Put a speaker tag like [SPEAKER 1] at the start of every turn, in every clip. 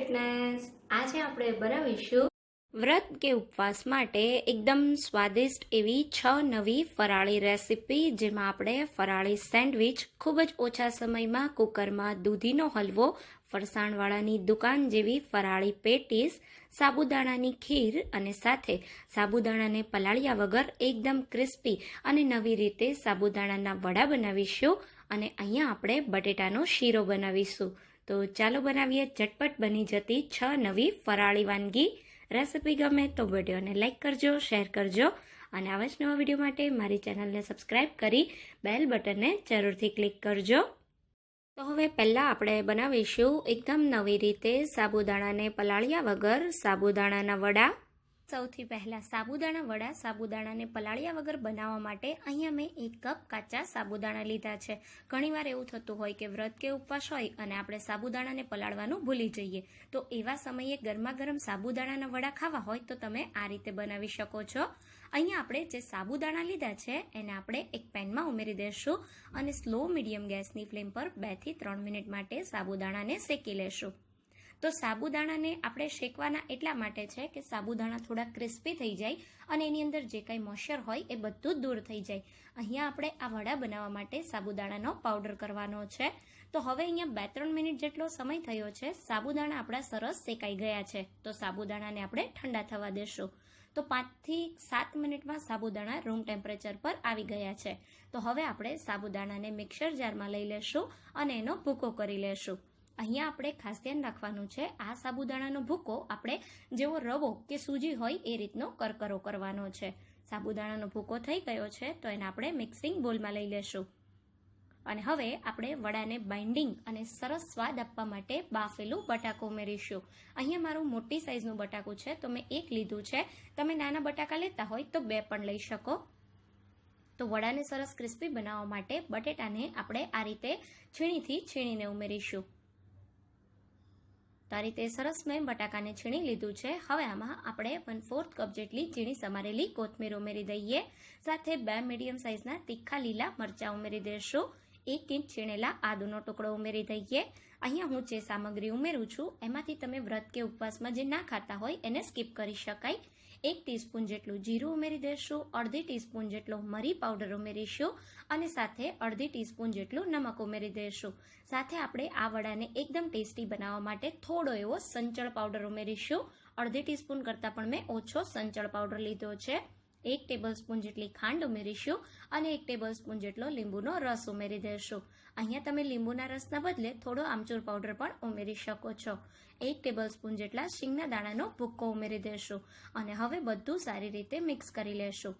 [SPEAKER 1] Fitness આજે આપણે બનાવીશું વ્રત કે ઉપવાસ માટે એકદમ સ્વાદિષ્ટ એવી 6 નવી ફરાળી રેસીપી, જેમાં આપણે ફરાળી સેન્ડવિચ ખૂબ જ ઓછા સમયમાં કુકરમાં, દૂધીનો હલવો, ફરસાણવાળાની દુકાન જેવી ફરાળી પેટીસ, સાબુદાણાની ખીર અને સાથે સાબુદાણાને પલાળ્યા વગર એકદમ ક્રિસ્પી અને નવી રીતે સાબુદાણાના વડા બનાવીશું. અને અહીંયા આપણે બટેટાનો શીરો બનાવીશું. તો ચાલો બનાવીએ ઝટપટ બની જતી 6 નવી ફરાળી વાનગી. રેસીપી ગમે તો વિડીયોને લાઇક કરજો, શેર કરજો અને આવા જ નવા વિડીયો માટે મારી ચેનલને સબસ્ક્રાઇબ કરી બેલ બટનને જરૂરથી ક્લિક કરજો. તો હવે પહેલાં આપણે બનાવીશું એકદમ નવી રીતે સાબુદાણાને પલાળ્યા વગર સાબુદાણાના વડા. સૌથી પહેલાં સાબુદાણા વડા સાબુદાણાને પલાળ્યા વગર બનાવવા માટે અહીંયા મેં 1 કપ કાચા સાબુદાણા લીધા છે. ઘણીવાર એવું થતું હોય કે વ્રત કે ઉપવાસ હોય અને આપણે સાબુદાણાને પલાળવાનું ભૂલી જઈએ, તો એવા સમયે ગરમા ગરમ સાબુદાણાના વડા ખાવા હોય તો તમે આ રીતે બનાવી શકો છો. અહીંયા આપણે જે સાબુદાણા લીધા છે એને આપણે એક પેનમાં ઉમેરી દઈશું અને સ્લો મીડિયમ ગેસની ફ્લેમ પર 2 થી 3 મિનિટ માટે સાબુદાણાને શેકી લેશું. તો સાબુદાણાને આપણે શેકવાના એટલા માટે છે કે સાબુદાણા થોડા ક્રિસ્પી થઈ જાય અને એની અંદર જે કાંઈ મોઇશ્ચર હોય એ બધું દૂર થઈ જાય. અહીંયા આપણે આ વડા બનાવવા માટે સાબુદાણાનો પાવડર કરવાનો છે. તો હવે અહીંયા 2-3 મિનિટ જેટલો સમય થયો છે. સાબુદાણા આપણા સરસ શેકાઈ ગયા છે. તો સાબુદાણાને આપણે ઠંડા થવા દેશું. તો 5 થી 7 મિનિટમાં સાબુદાણા રૂમ ટેમ્પરેચર પર આવી ગયા છે. તો હવે આપણે સાબુદાણાને મિક્સર જારમાં લઈ લેશું અને એનો ભૂકો કરી લેશું. અહીંયા આપણે ખાસ ધ્યાન રાખવાનું છે, આ સાબુદાણાનો ભૂકો આપણે જેવો રવો કે સૂજી હોય એ રીતનો કરકરો કરવાનો છે. સાબુદાણાનો ભૂકો થઈ ગયો છે તો એને આપણે મિક્સિંગ બોલમાં લઈ લેશું. અને હવે આપણે વડાને બાઇન્ડિંગ અને સરસ સ્વાદ આપવા માટે બાફેલું બટાકું ઉમેરીશું. અહીંયા મારું મોટી સાઇઝનું બટાકું છે તો મેં 1 લીધું છે. તમે નાના બટાકા લેતા હોય તો 2 પણ લઈ શકો. તો વડાને સરસ ક્રિસ્પી બનાવવા માટે બટેટાને આપણે આ રીતે છીણીથી છીણીને ઉમેરીશું. તો આ રીતે સરસ મેં બટાકાને છીણી લીધું છે. હવે આમાં આપણે 1/4 કપ જેટલી ઝીણી સમારેલી કોથમીર ઉમેરી દઈએ. સાથે 2 મીડિયમ સાઇઝના તીખા લીલા મરચાં ઉમેરી દઈશું. 1 ઇંચ છીણેલા આદુનો ટુકડો ઉમેરી દઈએ. અહીંયા હું જે સામગ્રી ઉમેરું છું એમાંથી તમે વ્રત કે ઉપવાસમાં જે ના ખાતા હોય એને સ્કીપ કરી શકાય. 1 ટીસ્પૂન જેટલું જીરું ઉમેરી દઈશું, 1/2 ટીસ્પૂન જેટલો મરી પાવડર ઉમેરીશું અને સાથે 1/2 ટીસ્પૂન જેટલું નમક ઉમેરી દઈશું. સાથે આપણે આ વડાને એકદમ ટેસ્ટી બનાવવા માટે થોડો એવો સંચળ પાવડર ઉમેરીશું. 1/2 ટીસ્પૂન કરતાં પણ મેં ઓછો સંચળ પાવડર લીધો છે. 1 ટેબલસ્પૂન જેટલી ખાંડ ઉમેરીશું અને 1 ટેબલસ્પૂન જેટલો લીંબુનો રસ ઉમેરી દઈશું. અહીંયા તમે લીંબુના રસના બદલે થોડો આમચૂર પાવડર પણ ઉમેરી શકો છો. 1 ટેબલસ્પૂન જેટલા શીંગના દાણાનો ભૂક્કો ઉમેરી દઈશું અને હવે બધું સારી રીતે મિક્સ કરી લેશું.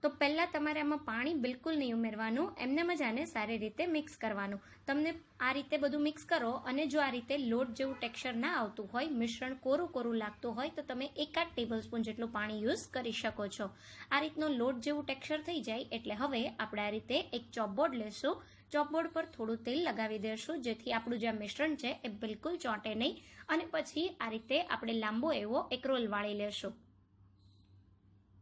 [SPEAKER 1] તો પહેલાં તમારે આમાં પાણી બિલકુલ નહીં ઉમેરવાનું, એમને જ આને સારી રીતે મિક્સ કરવાનું. તમને આ રીતે બધું મિક્સ કરો અને જો આ રીતે લોટ જેવું ટેક્સચર ના આવતું હોય, મિશ્રણ કોરું કોરું લાગતું હોય તો તમે 1 ટેબલસ્પૂન જેટલું પાણી યુઝ કરી શકો છો. આ રીતનો લોટ જેવું ટેક્સચર થઈ જાય એટલે હવે આપણે આ રીતે એક ચોપબોર્ડ લેશું. ચોપબોર્ડ પર થોડું તેલ લગાવી દઈશું જેથી આપણું જે મિશ્રણ છે એ બિલકુલ ચોંટે નહીં અને પછી આ રીતે આપણે લાંબો એવો એક રોલ વાળી લેશું.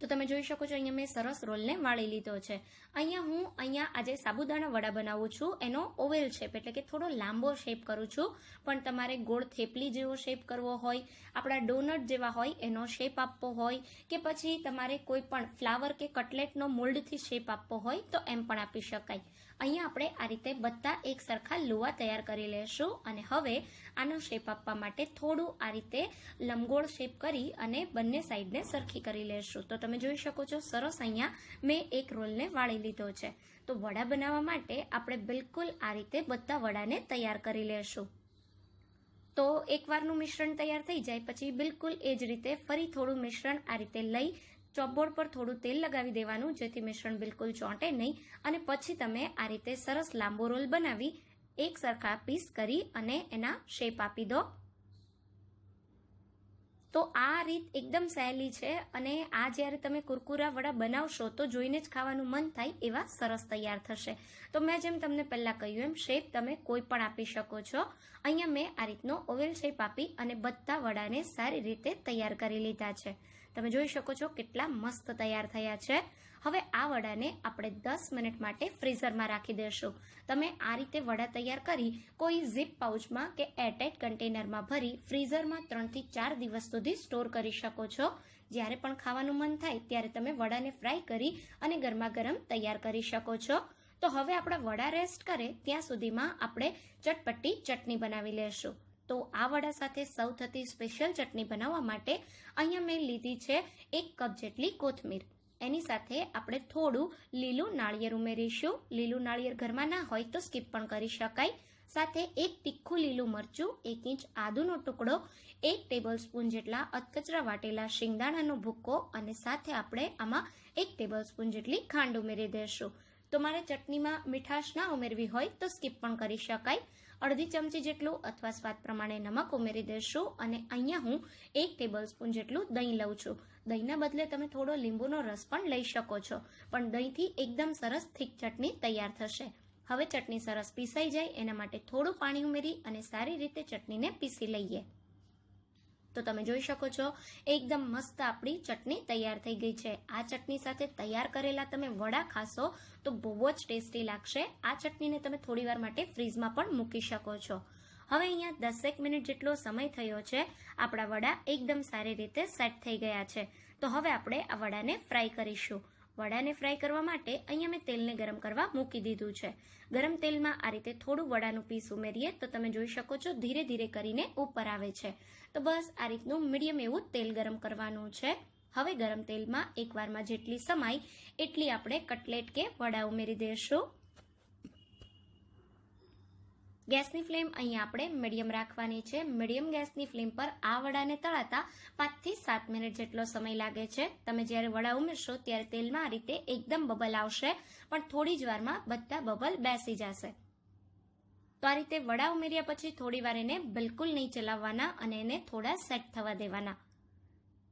[SPEAKER 1] તો તમે જોઈ શકો છો અહીંયા મેં સરસ રોલને વાળી લીધો છે. અહીંયા આજે સાબુદાણા વડા બનાવું છું એનો ઓવેલ શેપ એટલે કે થોડો લાંબો શેપ કરું છું. પણ તમારે ગોળ થેપલી જેવો શેપ કરવો હોય, આપણા ડોનટ જેવા હોય એનો શેપ આપવો હોય કે પછી તમારે કોઈ પણ ફ્લાવર કે કટલેટનો મોલ્ડથી શેપ આપવો હોય તો એમ પણ આપી શકાય. અહીંયા આપણે આ રીતે બધા એક સરખા લુવા તૈયાર કરી લેશું અને હવે આનો શેપ આપવા માટે થોડું આ રીતે લંબગોળ શેપ કરી અને બંને સાઈડને સરખી કરી લેશું. તો તમે જોઈ શકો છો સરસ અહીંયા મેં એક રોલને વાળી લીધો છે. તો વડા બનાવવા માટે આપણે બિલકુલ આ રીતે બધા વડાને તૈયાર કરી લેશું. તો એકવારનું મિશ્રણ તૈયાર થઈ જાય પછી બિલકુલ એ જ રીતે ફરી થોડું મિશ્રણ આ રીતે લઈ ચોપબોર્ડ પર થોડું તેલ લગાવી દેવાનું જેથી મિશ્રણ બિલકુલ ચોંટે નહીં અને પછી તમે આ રીતે સરસ લાંબો રોલ બનાવી એક સરખા પીસ કરી અને એના શેપ આપી દો. તો આ રીત એકદમ સહેલી છે અને આ જ્યારે તમે કુરકુરા વડા બનાવશો તો જોઈને જ ખાવાનું મન થાય એવા સરસ તૈયાર થશે. તો મેં જેમ તમને પહેલાં કહ્યું એમ શેપ તમે કોઈ પણ આપી શકો છો. અહીંયા મેં આ રીતનો ઓવેલ શેપ આપી અને બધા વડાને સારી રીતે તૈયાર કરી લીધા છે. તમે જોઈ શકો છો કેટલા મસ્ત તૈયાર થયા છે. હવે આ વડાને આપણે 10 મિનિટ માટે ફ્રીઝરમાં રાખી દેશું. તમે આ રીતે વડા તૈયાર કરી કોઈ ઝીપ પાઉચમાં કે એરટાઇટ કન્ટેનરમાં ભરી ફ્રીઝરમાં 3 થી 4 દિવસ સુધી સ્ટોર કરી શકો છો. જ્યારે પણ ખાવાનું મન થાય ત્યારે તમે વડાને ફ્રાય કરી અને ગરમા ગરમ તૈયાર કરી શકો છો. તો હવે આપણા વડા રેસ્ટ કરે ત્યાં સુધીમાં આપણે ચટપટી ચટણી બનાવી લેશું. તો આ વડા સાથે સર્વ થતી સ્પેશિયલ ચટણી બનાવવા માટે અહીંયા મેં લીધી છે 1 કપ જેટલી કોથમીર. એની સાથે આપણે થોડું લીલું નાળિયેર ઉમેરીશું. લીલું નાળિયેર ઘરમાં ના હોય તો સ્કીપ પણ કરી શકાય. સાથે 1 તીખું લીલું મરચું, 1 ઇંચ આદુનો ટુકડો, 1 ટેબલ સ્પૂન જેટલા અધકચરા વાટેલા શિંગદાણાનો ભૂક્કો અને સાથે આપણે આમાં 1 ટેબલ સ્પૂન જેટલી ખાંડ ઉમેરી દઈશું. તો મારે ચટણીમાં મીઠાશ ના ઉમેરવી હોય તો સ્કીપ પણ કરી શકાય. અડધી ચમચી જેટલું અથવા સ્વાદ પ્રમાણે નમક ઉમેરી દઈશું અને અહીંયા હું 1 ટેબલ સ્પૂન જેટલું દહીં લઉં છું. દહીંના બદલે તમે થોડો લીંબુનો રસ પણ લઈ શકો છો, પણ દહીંથી એકદમ સરસ થીક ચટણી તૈયાર થશે. હવે ચટણી સરસ પીસાઈ જાય એના માટે થોડું પાણી ઉમેરી અને સારી રીતે ચટણીને પીસી લઈએ. તો તમે જોઈ શકો છો એકદમ મસ્ત આપણી ચટણી તૈયાર થઈ ગઈ છે. આ ચટણી સાથે તૈયાર કરેલા તમે વડા ખાશો તો બહુ જ ટેસ્ટી લાગશે. આ ચટણીને તમે થોડી વાર માટે ફ્રીઝમાં પણ મૂકી શકો છો. હવે અહીંયા 10 મિનિટ જેટલો સમય થયો છે. આપણા વડા એકદમ સારી રીતે સેટ થઈ ગયા છે. તો હવે આપણે આ વડાને ફ્રાય કરીશું. વડાને ફ્રાય કરવા માટે અહીંયા મેં તેલને ગરમ કરવા મૂકી દીધું છે. ગરમ તેલમાં આ રીતે થોડું વડાનું પીસ ઉમેરીએ તો તમે જોઈ શકો છો ધીરે ધીરે કરીને ઉપર આવે છે. તો બસ આ રીતનું મીડિયમ એવું તેલ ગરમ કરવાનું છે. હવે ગરમ તેલમાં એકવારમાં જેટલી સમાય એટલી આપણે કટલેટ કે વડા ઉમેરી દઈશું. ગેસની ફ્લેમ અહીંયા આપણે મીડિયમ રાખવાની છે. મીડિયમ ગેસની ફ્લેમ પર આ વડાને તળાતા 5 થી 7 મિનિટ જેટલો સમય લાગે છે. તમે જ્યારે વડા ઉમેરશો ત્યારે તેલમાં આ રીતે એકદમ બબલ આવશે, પણ થોડી જ વારમાં બધા બબલ બેસી જશે. તો આ રીતે વડા ઉમેર્યા પછી થોડી વાર એને બિલકુલ નહીં ચલાવવાના અને એને થોડા સેટ થવા દેવાના.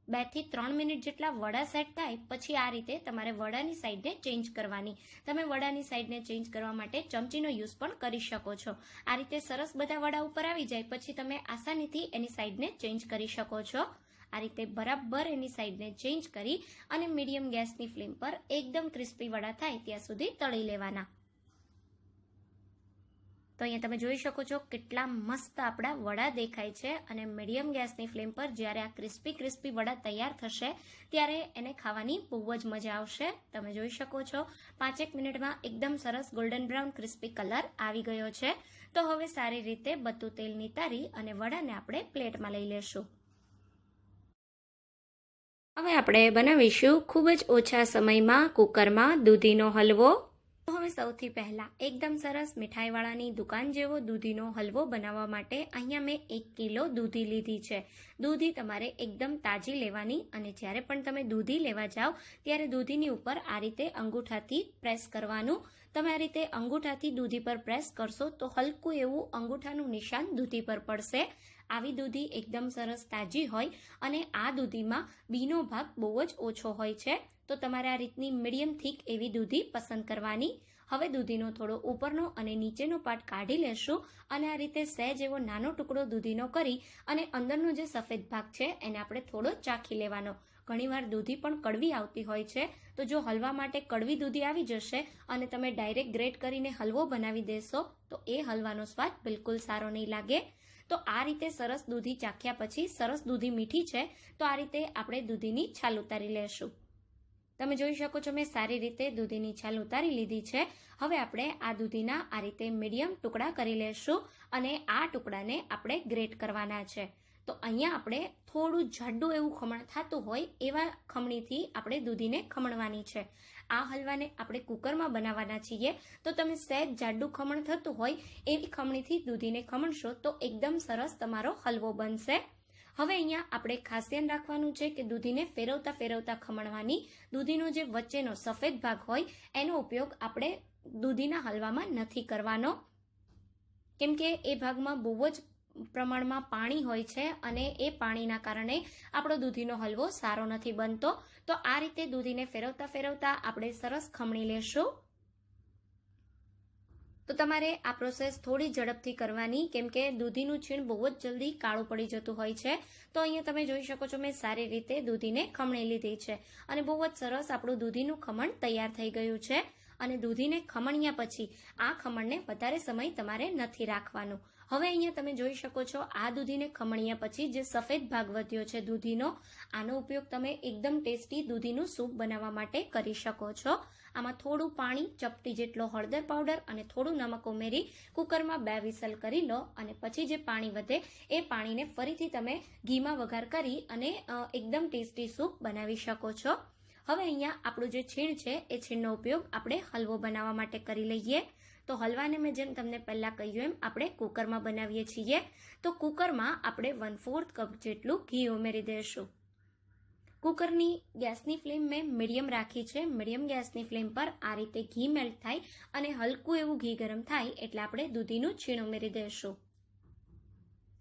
[SPEAKER 1] 2 થી 3 મિનિટ જેટલા વડા સેટ થાય પછી આ રીતે તમારે વડાની સાઈડને ચેન્જ કરવાની. તમે વડાની સાઈડને ચેન્જ કરવા માટે ચમચીનો યુઝ પણ કરી શકો છો. આ રીતે સરસ બધા વડા ઉપર આવી જાય પછી તમે આસાનીથી એની સાઈડને ચેન્જ કરી શકો છો. આ રીતે બરાબર એની સાઈડને ચેન્જ કરી અને મીડિયમ ગેસની ફ્લેમ પર એકદમ ક્રિસ્પી વડા થાય ત્યાં સુધી તળી લેવાના. તો અહીંયા તમે જોઈ શકો છો કેટલા મસ્ત આપણા વડા દેખાય છે અને મીડિયમ ગેસની ફ્લેમ પર જ્યારે આ ક્રિસ્પી વડા તૈયાર થશે ત્યારે એને ખાવાની બહુ જ મજા આવશે. તમે જોઈ શકો છો 5 મિનિટમાં એકદમ સરસ ગોલ્ડન બ્રાઉન ક્રિસ્પી કલર આવી ગયો છે. તો હવે સારી રીતે બધું તેલ નિતારી અને વડાને આપણે પ્લેટમાં લઈ લેશું. હવે આપણે બનાવીશું ખૂબ જ ઓછા સમયમાં કુકરમાં દૂધીનો હલવો. હવે સૌથી પહેલા એકદમ સરસ મીઠાઈવાળાની દુકાન જેવો દૂધીનો હલવો બનાવવા માટે અહીંયા મેં 1 કિલો દૂધી લીધી છે. દૂધી તમારે એકદમ તાજી લેવાની અને જ્યારે પણ તમે દૂધી લેવા જાઓ ત્યારે દૂધીની ઉપર આ રીતે અંગૂઠાથી પ્રેસ કરવાનું. તમે આ રીતે અંગૂઠાથી દૂધી પર પ્રેસ કરશો તો હલકું એવું અંગૂઠાનું નિશાન દૂધી પર પડશે. આવી દૂધી એકદમ સરસ તાજી હોય અને આ દૂધીમાં બીનો ભાગ બહુ જ ઓછો હોય છે. તો તમારે આ રીતની મીડિયમ થીક એવી દૂધી પસંદ કરવાની. હવે દૂધીનો થોડો ઉપરનો અને નીચેનો પાર્ટ કાઢી લેશું અને આ રીતે સહેજ એવો નાનો ટુકડો દૂધીનો કરી અને અંદરનો જે સફેદ ભાગ છે એને આપણે થોડો ચાખી લેવાનો. ઘણીવાર દૂધી પણ કડવી આવતી હોય છે, તો જો હલવા માટે કડવી દૂધી આવી જશે અને તમે ડાયરેક્ટ ગ્રેટ કરીને હલવો બનાવી દેશો તો એ હલવાનો સ્વાદ બિલકુલ સારો નહીં લાગે. તો આ રીતે સરસ દૂધી ચાખ્યા પછી સરસ દૂધી મીઠી છે તો આ રીતે આપણે દૂધીની છાલ ઉતારી લેશું. તમે જોઈ શકો છો મેં સારી રીતે દૂધીની છાલ ઉતારી લીધી છે. હવે આપણે આ દૂધીના આ રીતે મીડિયમ ટુકડા કરી લેશું અને આ ટુકડાને આપણે ગ્રેટ કરવાના છે. તો અહીંયા આપણે થોડું જાડું એવું ખમણ થતું હોય એવા ખમણીથી આપણે દૂધીને ખમણવાની છે. આ હલવાને આપણે કુકરમાં બનાવવાના છીએ, તો તમે સહેજ જાડું ખમણ થતું હોય એવી ખમણીથી દૂધીને ખમણશો તો એકદમ સરસ તમારો હલવો બનશે. હવે અહીંયા આપણે ખાસ ધ્યાન રાખવાનું છે કે દૂધીને ફેરવતા ખમણવાની. દૂધીનો જે વચ્ચેનો સફેદ ભાગ હોય એનો ઉપયોગ આપણે દૂધીના હલવામાં નથી કરવાનો, કેમ કે એ ભાગમાં બહુ જ પ્રમાણમાં પાણી હોય છે અને એ પાણીના કારણે આપણો દૂધીનો હલવો સારો નથી બનતો. તો આ રીતે દૂધીને ફેરવતા આપણે સરસ ખમણી લેશું. તો તમારે આ પ્રોસેસ થોડી ઝડપથી કરવાની, કેમ કે દૂધીનું છીણ બહુ જ જલ્દી કાળું પડી જતું હોય છે. તો અહીંયા તમે જોઈ શકો છો મેં સારી રીતે દૂધીને ખમણી લીધી છે અને બહુ જ સરસ આપણું દૂધીનું ખમણ તૈયાર થઈ ગયું છે. અને દૂધીને ખમણ્યા પછી આ ખમણને વધારે સમય તમારે નથી રાખવાનું. હવે અહીંયા તમે જોઈ શકો છો આ દૂધીને ખમણ્યા પછી જે સફેદ ભાગ વધ્યો છે દૂધીનો, આનો ઉપયોગ તમે એકદમ ટેસ્ટી દૂધીનું સૂપ બનાવવા માટે કરી શકો છો. આમાં થોડું પાણી, ચપટી જેટલો હળદર પાવડર અને થોડું નમક ઉમેરી કુકરમાં 2 વિસલ કરી લો અને પછી જે પાણી વધે એ પાણીને ફરીથી તમે ઘીમાં વઘાર કરી અને એકદમ ટેસ્ટી સૂપ બનાવી શકો છો. હવે અહીંયા આપણું જે છીણ છે એ છીણનો ઉપયોગ આપણે હલવો બનાવવા માટે કરી લઈએ. તો હલવાને મેં જેમ તમને પહેલા કહ્યું એમ આપણે કુકરમાં બનાવીએ છીએ. તો કુકરમાં આપણે 1/4 કપ જેટલું ઘી ઉમેરી દઈશું. કુકરની ગેસની ફ્લેમ મેં મીડિયમ રાખી છે. મીડિયમ ગેસની ફ્લેમ પર આ રીતે ઘી મેલ્ટ થાય અને હલકું એવું ઘી ગરમ થાય એટલે આપણે દૂધીનું છીણ ઉમેરી દઈશું.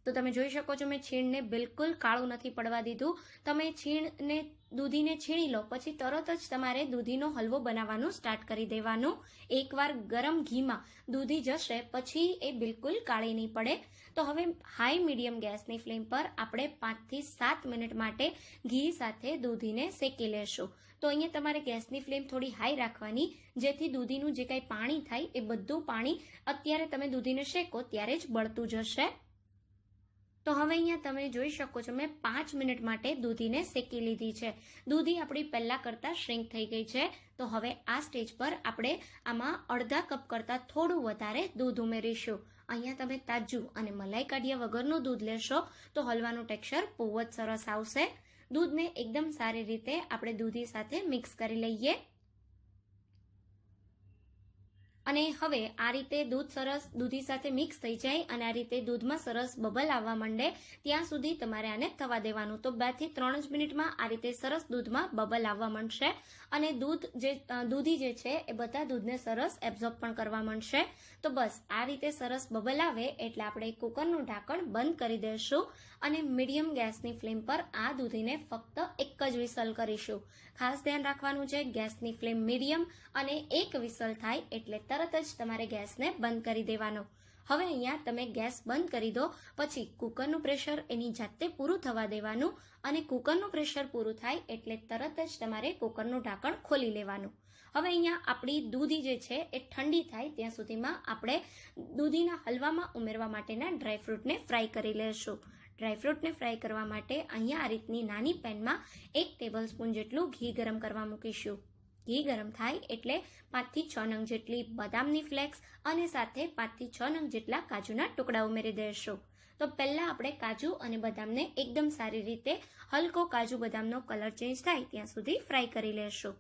[SPEAKER 1] તો તમે જોઈ શકો છો મેં છીણને બિલકુલ કાળું નથી પડવા દીધું. તમે દૂધીને છીણી લો પછી તરત જ તમારે દૂધીનો હલવો બનાવવાનું સ્ટાર્ટ કરી દેવાનું. એકવાર ગરમ ઘીમાં દૂધી જશે પછી એ બિલકુલ કાળી નહીં પડે. તો હવે હાઈ મીડિયમ ગેસની ફ્લેમ પર આપણે 5 થી 7 મિનિટ માટે ઘી સાથે દૂધીને શેકી લેશું. તો અહીંયા તમારે ગેસની ફ્લેમ થોડી હાઈ રાખવાની, જેથી દૂધીનું જે કાંઈ પાણી થાય એ બધું પાણી અત્યારે તમે દૂધીને શેકો ત્યારે જ બળતું જશે. તો હવે અહીંયા તમે જોઈ શકો છો મેં 5 મિનિટ માટે દૂધીને શેકી લીધી છે. દૂધી આપણી પહેલા કરતાં શ્રિંક થઈ ગઈ છે. તો હવે આ સ્ટેજ પર આપણે આમાં અડધા કપ કરતાં થોડું વધારે દૂધ ઉમેરીશું. અહીંયા તમે તાજું અને મલાઈ કાઢ્યા વગરનું દૂધ લેશો તો હલવાનું ટેક્સચર બહુ જ સરસ આવશે. દૂધને એકદમ સારી રીતે આપણે દૂધી સાથે મિક્સ કરી લઈએ. અને હવે આ રીતે દૂધ સરસ દૂધી સાથે મિક્સ થઈ જાય અને આ રીતે દૂધમાં સરસ બબલ આવવા માંડે ત્યાં સુધી તમારે આને થવા દેવાનું. તો 2 થી 3 જ મિનિટમાં આ રીતે સરસ દૂધમાં બબલ આવવા માંડશે અને દૂધી જે છે એ બધા દૂધને સરસ એબ્ઝોર્બ પણ કરવા માંડશે. તો બસ આ રીતે સરસ બબલ આવે એટલે આપણે કુકરનું ઢાંકણ બંધ કરી દઈશું અને મીડિયમ ગેસની ફ્લેમ પર આ દૂધીને ફક્ત એક જ વિસલ કરીશું. ખાસ ધ્યાન રાખવાનું છે ગેસની ફ્લેમ મીડિયમ અને એક વિસલ થાય એટલે તરત જ તમારે ગેસને બંધ કરી દેવાનો. હવે અહીંયા તમે ગેસ બંધ કરી દો પછી કુકરનું પ્રેશર એની જાતે પૂરું થવા દેવાનું અને કુકરનું પ્રેશર પૂરું થાય એટલે તરત જ તમારે કુકરનું ઢાંકણ ખોલી લેવાનું. હવે અહીંયા આપણી દૂધી જે છે એ ઠંડી થાય ત્યાં સુધીમાં આપણે દૂધીના હલવામાં ઉમેરવા માટેના ડ્રાયફ્રૂટને ફ્રાય કરી લેશું. ડ્રાયફ્રૂટને ફ્રાય કરવા માટે અહીંયા આ રીતની નાની પેનમાં 1 ટેબલસ્પૂન જેટલું ઘી ગરમ કરવા મૂકીશું. ઘી ગરમ થાય એટલે 5 થી 6 નંગ જેટલી બદામની ફ્લેક્સ અને સાથે 5 થી 6 નંગ જેટલા કાજુના ટુકડા ઉમેરી દઈશું. તો પહેલા આપણે કાજુ અને બદામને એકદમ સારી રીતે હલકો કાજુ બદામનો કલર ચેન્જ થાય ત્યાં સુધી ફ્રાય કરી લેશું.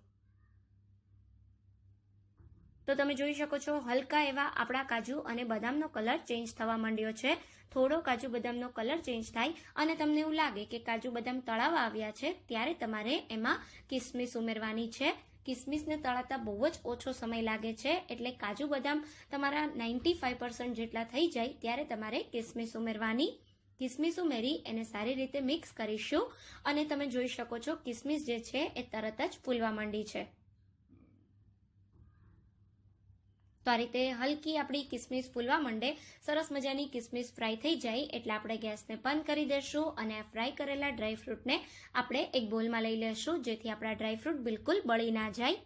[SPEAKER 1] તો તમે જોઈ શકો છો હલકા એવા આપણા કાજુ અને બદામનો કલર ચેન્જ થવા માંડ્યો છે. થોડો કાજુ બદામનો કલર ચેન્જ થાય અને તમને એવું લાગે કે કાજુ બદામ તળાવા આવ્યા છે ત્યારે તમારે એમાં કિસમિસ ઉમેરવાની છે. કિસમિસને તળાતા બહુ જ ઓછો સમય લાગે છે એટલે કાજુ બદામ તમારા 95% જેટલા થઈ જાય ત્યારે તમારે કિસમિસ ઉમેરવાની. કિસમિસ ઉમેરી એને સારી રીતે મિક્સ કરીશું અને તમે જોઈ શકો છો કિસમિસ જે છે એ તરત જ ફૂલવા માંડી છે. તો આ રીતે હલકી આપણી કિસમિસ ફૂલવા માંડે, સરસ મજાની કિસમિસ ફ્રાય થઈ જાય એટલે આપણે ગેસને બંધ કરી દઈશું અને આ ફ્રાય કરેલા ડ્રાયફ્રૂટને આપણે એક બોલમાં લઈ લેશું જેથી આપણા ડ્રાયફ્રૂટ બિલકુલ બળી ના જાય.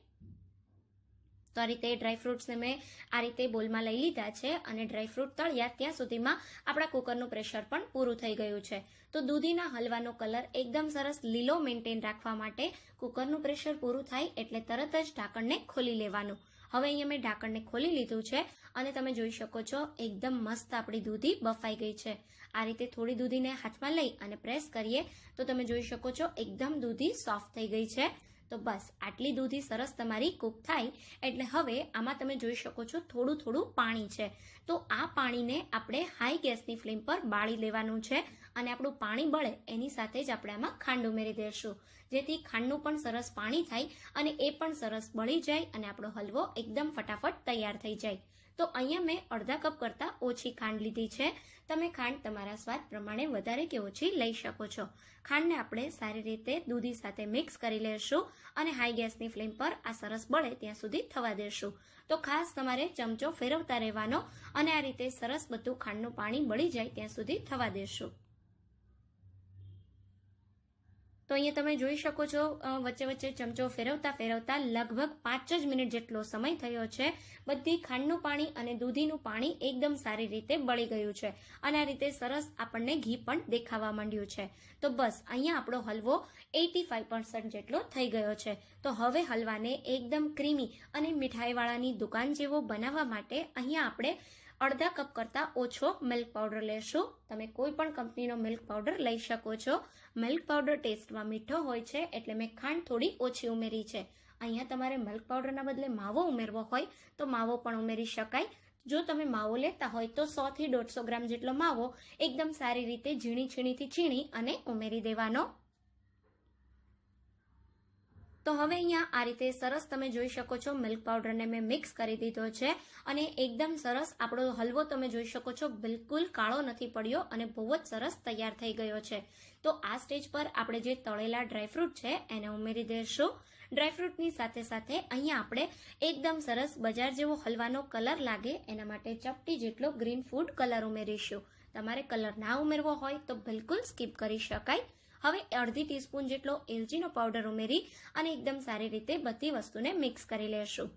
[SPEAKER 1] તો આ રીતે ડ્રાયફ્રૂટ્સને મેં આ રીતે બોલમાં લઈ લીધા છે અને ડ્રાયફ્રૂટ તળ્યા ત્યાં સુધીમાં આપણા કુકરનું પ્રેશર પણ પૂરું થઈ ગયું છે. તો દૂધીના હલવાનો કલર એકદમ સરસ લીલો મેન્ટેન રાખવા માટે કુકરનું પ્રેશર પૂરું થાય એટલે તરત જ ઢાંકણને ખોલી લેવાનું. હવે અહીંયા મેં ઢાંકણને ખોલી લીધું છે અને તમે જોઈ શકો છો એકદમ મસ્ત આપણી દૂધી બફાઈ ગઈ છે. આ રીતે થોડી દૂધીને હાથમાં લઈ અને પ્રેસ કરીએ તો તમે જોઈ શકો છો એકદમ દૂધી સોફ્ટ થઈ ગઈ છે. તો બસ આટલી દૂધી સરસ તમારી કૂક થાય એટલે હવે આમાં તમે જોઈ શકો છો થોડું પાણી છે. તો આ પાણીને આપણે હાઈ ગેસની ફ્લેમ પર બાળી લેવાનું છે અને આપણું પાણી બળે એની સાથે જ આપણે આમાં ખાંડ ઉમેરી દઈશું જેથી ખાંડનું પણ સરસ પાણી થાય અને એ પણ સરસ બળી જાય અને આપણો હલવો એકદમ ફટાફટ તૈયાર થઈ જાય. તો અહીંયા મેં અડધા કપ કરતાં ઓછી ખાંડ લીધી છે. તમે ખાંડ તમારા સ્વાદ પ્રમાણે વધારે કે ઓછી લઈ શકો છો. ખાંડને આપણે સારી રીતે દૂધી સાથે મિક્સ કરી લેશું અને હાઈ ગેસની ફ્લેમ પર આ સરસ બળે ત્યાં સુધી થવા દેશું. તો ખાસ તમારે ચમચો ફેરવતા રહેવાનો અને આ રીતે સરસ બધું ખાંડનું પાણી બળી જાય ત્યાં સુધી થવા દેશું. તો અહીંયા તમે જોઈ શકો છો વચ્ચે વચ્ચે ચમચો ફેરવતા લગભગ 5 જ મિનિટ જેટલો સમય થયો છે. બધી ખાંડનું પાણી અને દૂધીનું પાણી એકદમ સારી રીતે બળી ગયું છે અને આ રીતે સરસ આપણને ઘી પણ દેખાવા માંડ્યું છે. તો બસ અહીંયા આપણો હલવો 85% જેટલો થઈ ગયો છે. તો હવે હલવાને એકદમ ક્રીમી અને મીઠાઈવાળાની દુકાન જેવો બનાવવા માટે અહીંયા આપણે અડધા કપ કરતાં ઓછો મિલ્ક પાવડર લેશું. તમે કોઈ પણ કંપનીનો મિલ્ક પાવડર લઈ શકો છો. મિલ્ક પાવડર ટેસ્ટમાં મીઠો હોય છે એટલે મેં ખાંડ થોડી ઓછી ઉમેરી છે. અહીંયા તમારે મિલ્ક પાવડરના બદલે માવો ઉમેરવો હોય તો માવો પણ ઉમેરી શકાય. જો તમે માવો લેતા હોય તો 100 થી 150 ગ્રામ જેટલો માવો એકદમ સારી રીતે છીણીથી છીણી અને ઉમેરી દેવાનો. તો હવે અહીંયા આ રીતે સરસ તમે જોઈ શકો છો મિલ્ક પાવડરને મેં મિક્સ કરી દીધો છે અને એકદમ સરસ આપણો હલવો તમે જોઈ શકો છો બિલકુલ કાળો નથી પડ્યો અને બહુ જ સરસ તૈયાર થઈ ગયો છે. તો આ સ્ટેજ પર આપણે જે તળેલા ડ્રાયફ્રૂટ છે એને ઉમેરી દઈશું. ડ્રાયફ્રૂટની સાથે સાથે અહીંયા આપણે એકદમ સરસ બજાર જેવો હલવાનો કલર લાગે એના માટે ચપટી જેટલો ગ્રીન ફૂડ કલર ઉમેરીશું. તમારે કલર ના ઉમેરવો હોય તો બિલકુલ સ્કીપ કરી શકાય. હવે અડધી ટીસ્પૂન જેટલો એલચીનો પાવડર ઉમેરી અને એકદમ સારી રીતે બધી વસ્તુને મિક્સ કરી લેશું.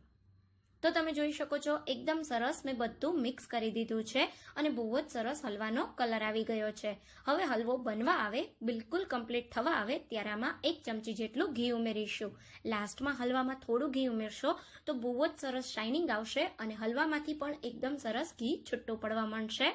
[SPEAKER 1] તો તમે જોઈ શકો છો એકદમ સરસ મેં બધું મિક્સ કરી દીધું છે અને બહુ જ સરસ હલવાનો કલર આવી ગયો છે. હવે હલવો બનવા આવે, બિલકુલ કમ્પ્લીટ થવા આવે ત્યારે આમાં 1 ચમચી જેટલું ઘી ઉમેરીશું. લાસ્ટમાં હલવામાં થોડું ઘી ઉમેરશો તો બહુ જ સરસ શાઇનિંગ આવશે અને હલવામાંથી પણ એકદમ સરસ ઘી છૂટું પડવા માંડશે.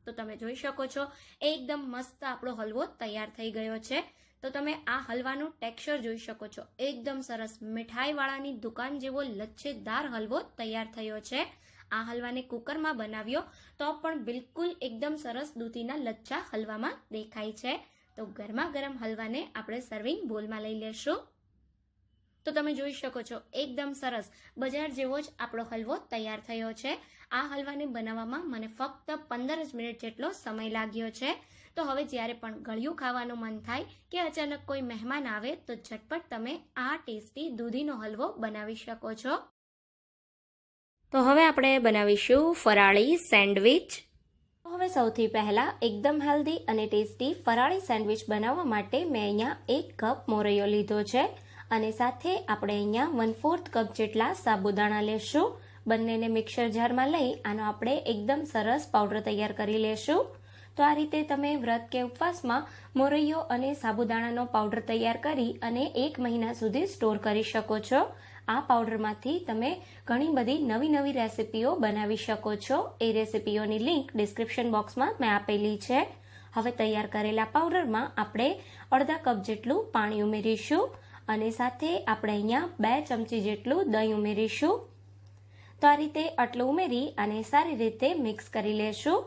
[SPEAKER 1] તો તમે જોઈ શકો છો એકદમ મસ્ત આપણો હલવો તૈયાર થઈ ગયો છે. તો તમે આ હલવાનું ટેક્સચર જોઈ શકો છો એકદમ સરસ મીઠાઈવાળાની દુકાન જેવો લચ્છેદાર હલવો તૈયાર થયો છે. આ હલવાને કુકરમાં બનાવ્યો તો પણ બિલકુલ એકદમ સરસ દૂધીના લચ્છા હલવામાં દેખાય છે. તો ગરમા ગરમ હલવાને આપણે સર્વિંગ બોલમાં લઈ લેશું. તો તમે જોઈ શકો છો એકદમ સરસ બજાર જેવો જ આપણો હલવો તૈયાર થયો છે. આ હલવાને બનાવવામાં મને ફક્ત 15 જ મિનિટ જેટલો સમય લાગ્યો છે. તો હવે જ્યારે પણ ગળ્યું ખાવાનું મન થાય કે અચાનક કોઈ મહેમાન આવે તો ઝટપટ તમે આ ટેસ્ટી દૂધીનો હલવો બનાવી શકો છો. તો હવે આપણે બનાવીશું ફરાળી સેન્ડવિચ. હવે સૌથી પહેલા એકદમ હેલ્ધી અને ટેસ્ટી ફરાળી સેન્ડવિચ બનાવવા માટે મેં અહીંયા 1 કપ મોરૈયો લીધો છે અને સાથે આપણે અહીંયા 1/4 કપ જેટલા સાબુદાણા લેશું. બંનેને મિક્સર જારમાં લઈ આનો આપણે એકદમ સરસ પાવડર તૈયાર કરી લેશું. તો આ રીતે તમે વ્રત કે ઉપવાસમાં મોરૈયો અને સાબુદાણાનો પાવડર તૈયાર કરી અને 1 મહિના સુધી સ્ટોર કરી શકો છો. આ પાવડરમાંથી તમે ઘણી બધી નવી રેસિપીઓ બનાવી શકો છો. એ રેસિપીઓની લિંક ડિસ્ક્રિપ્શન બોક્સમાં મેં આપેલી છે. હવે તૈયાર કરેલા પાવડરમાં આપણે અડધા કપ જેટલું પાણી ઉમેરીશું અને સાથે આપણે અહીંયા 2 ચમચી જેટલું દહીં ઉમેરીશું. તો આ રીતે આટલું ઉમેરી અને સારી રીતે મિક્સ કરી લેશું.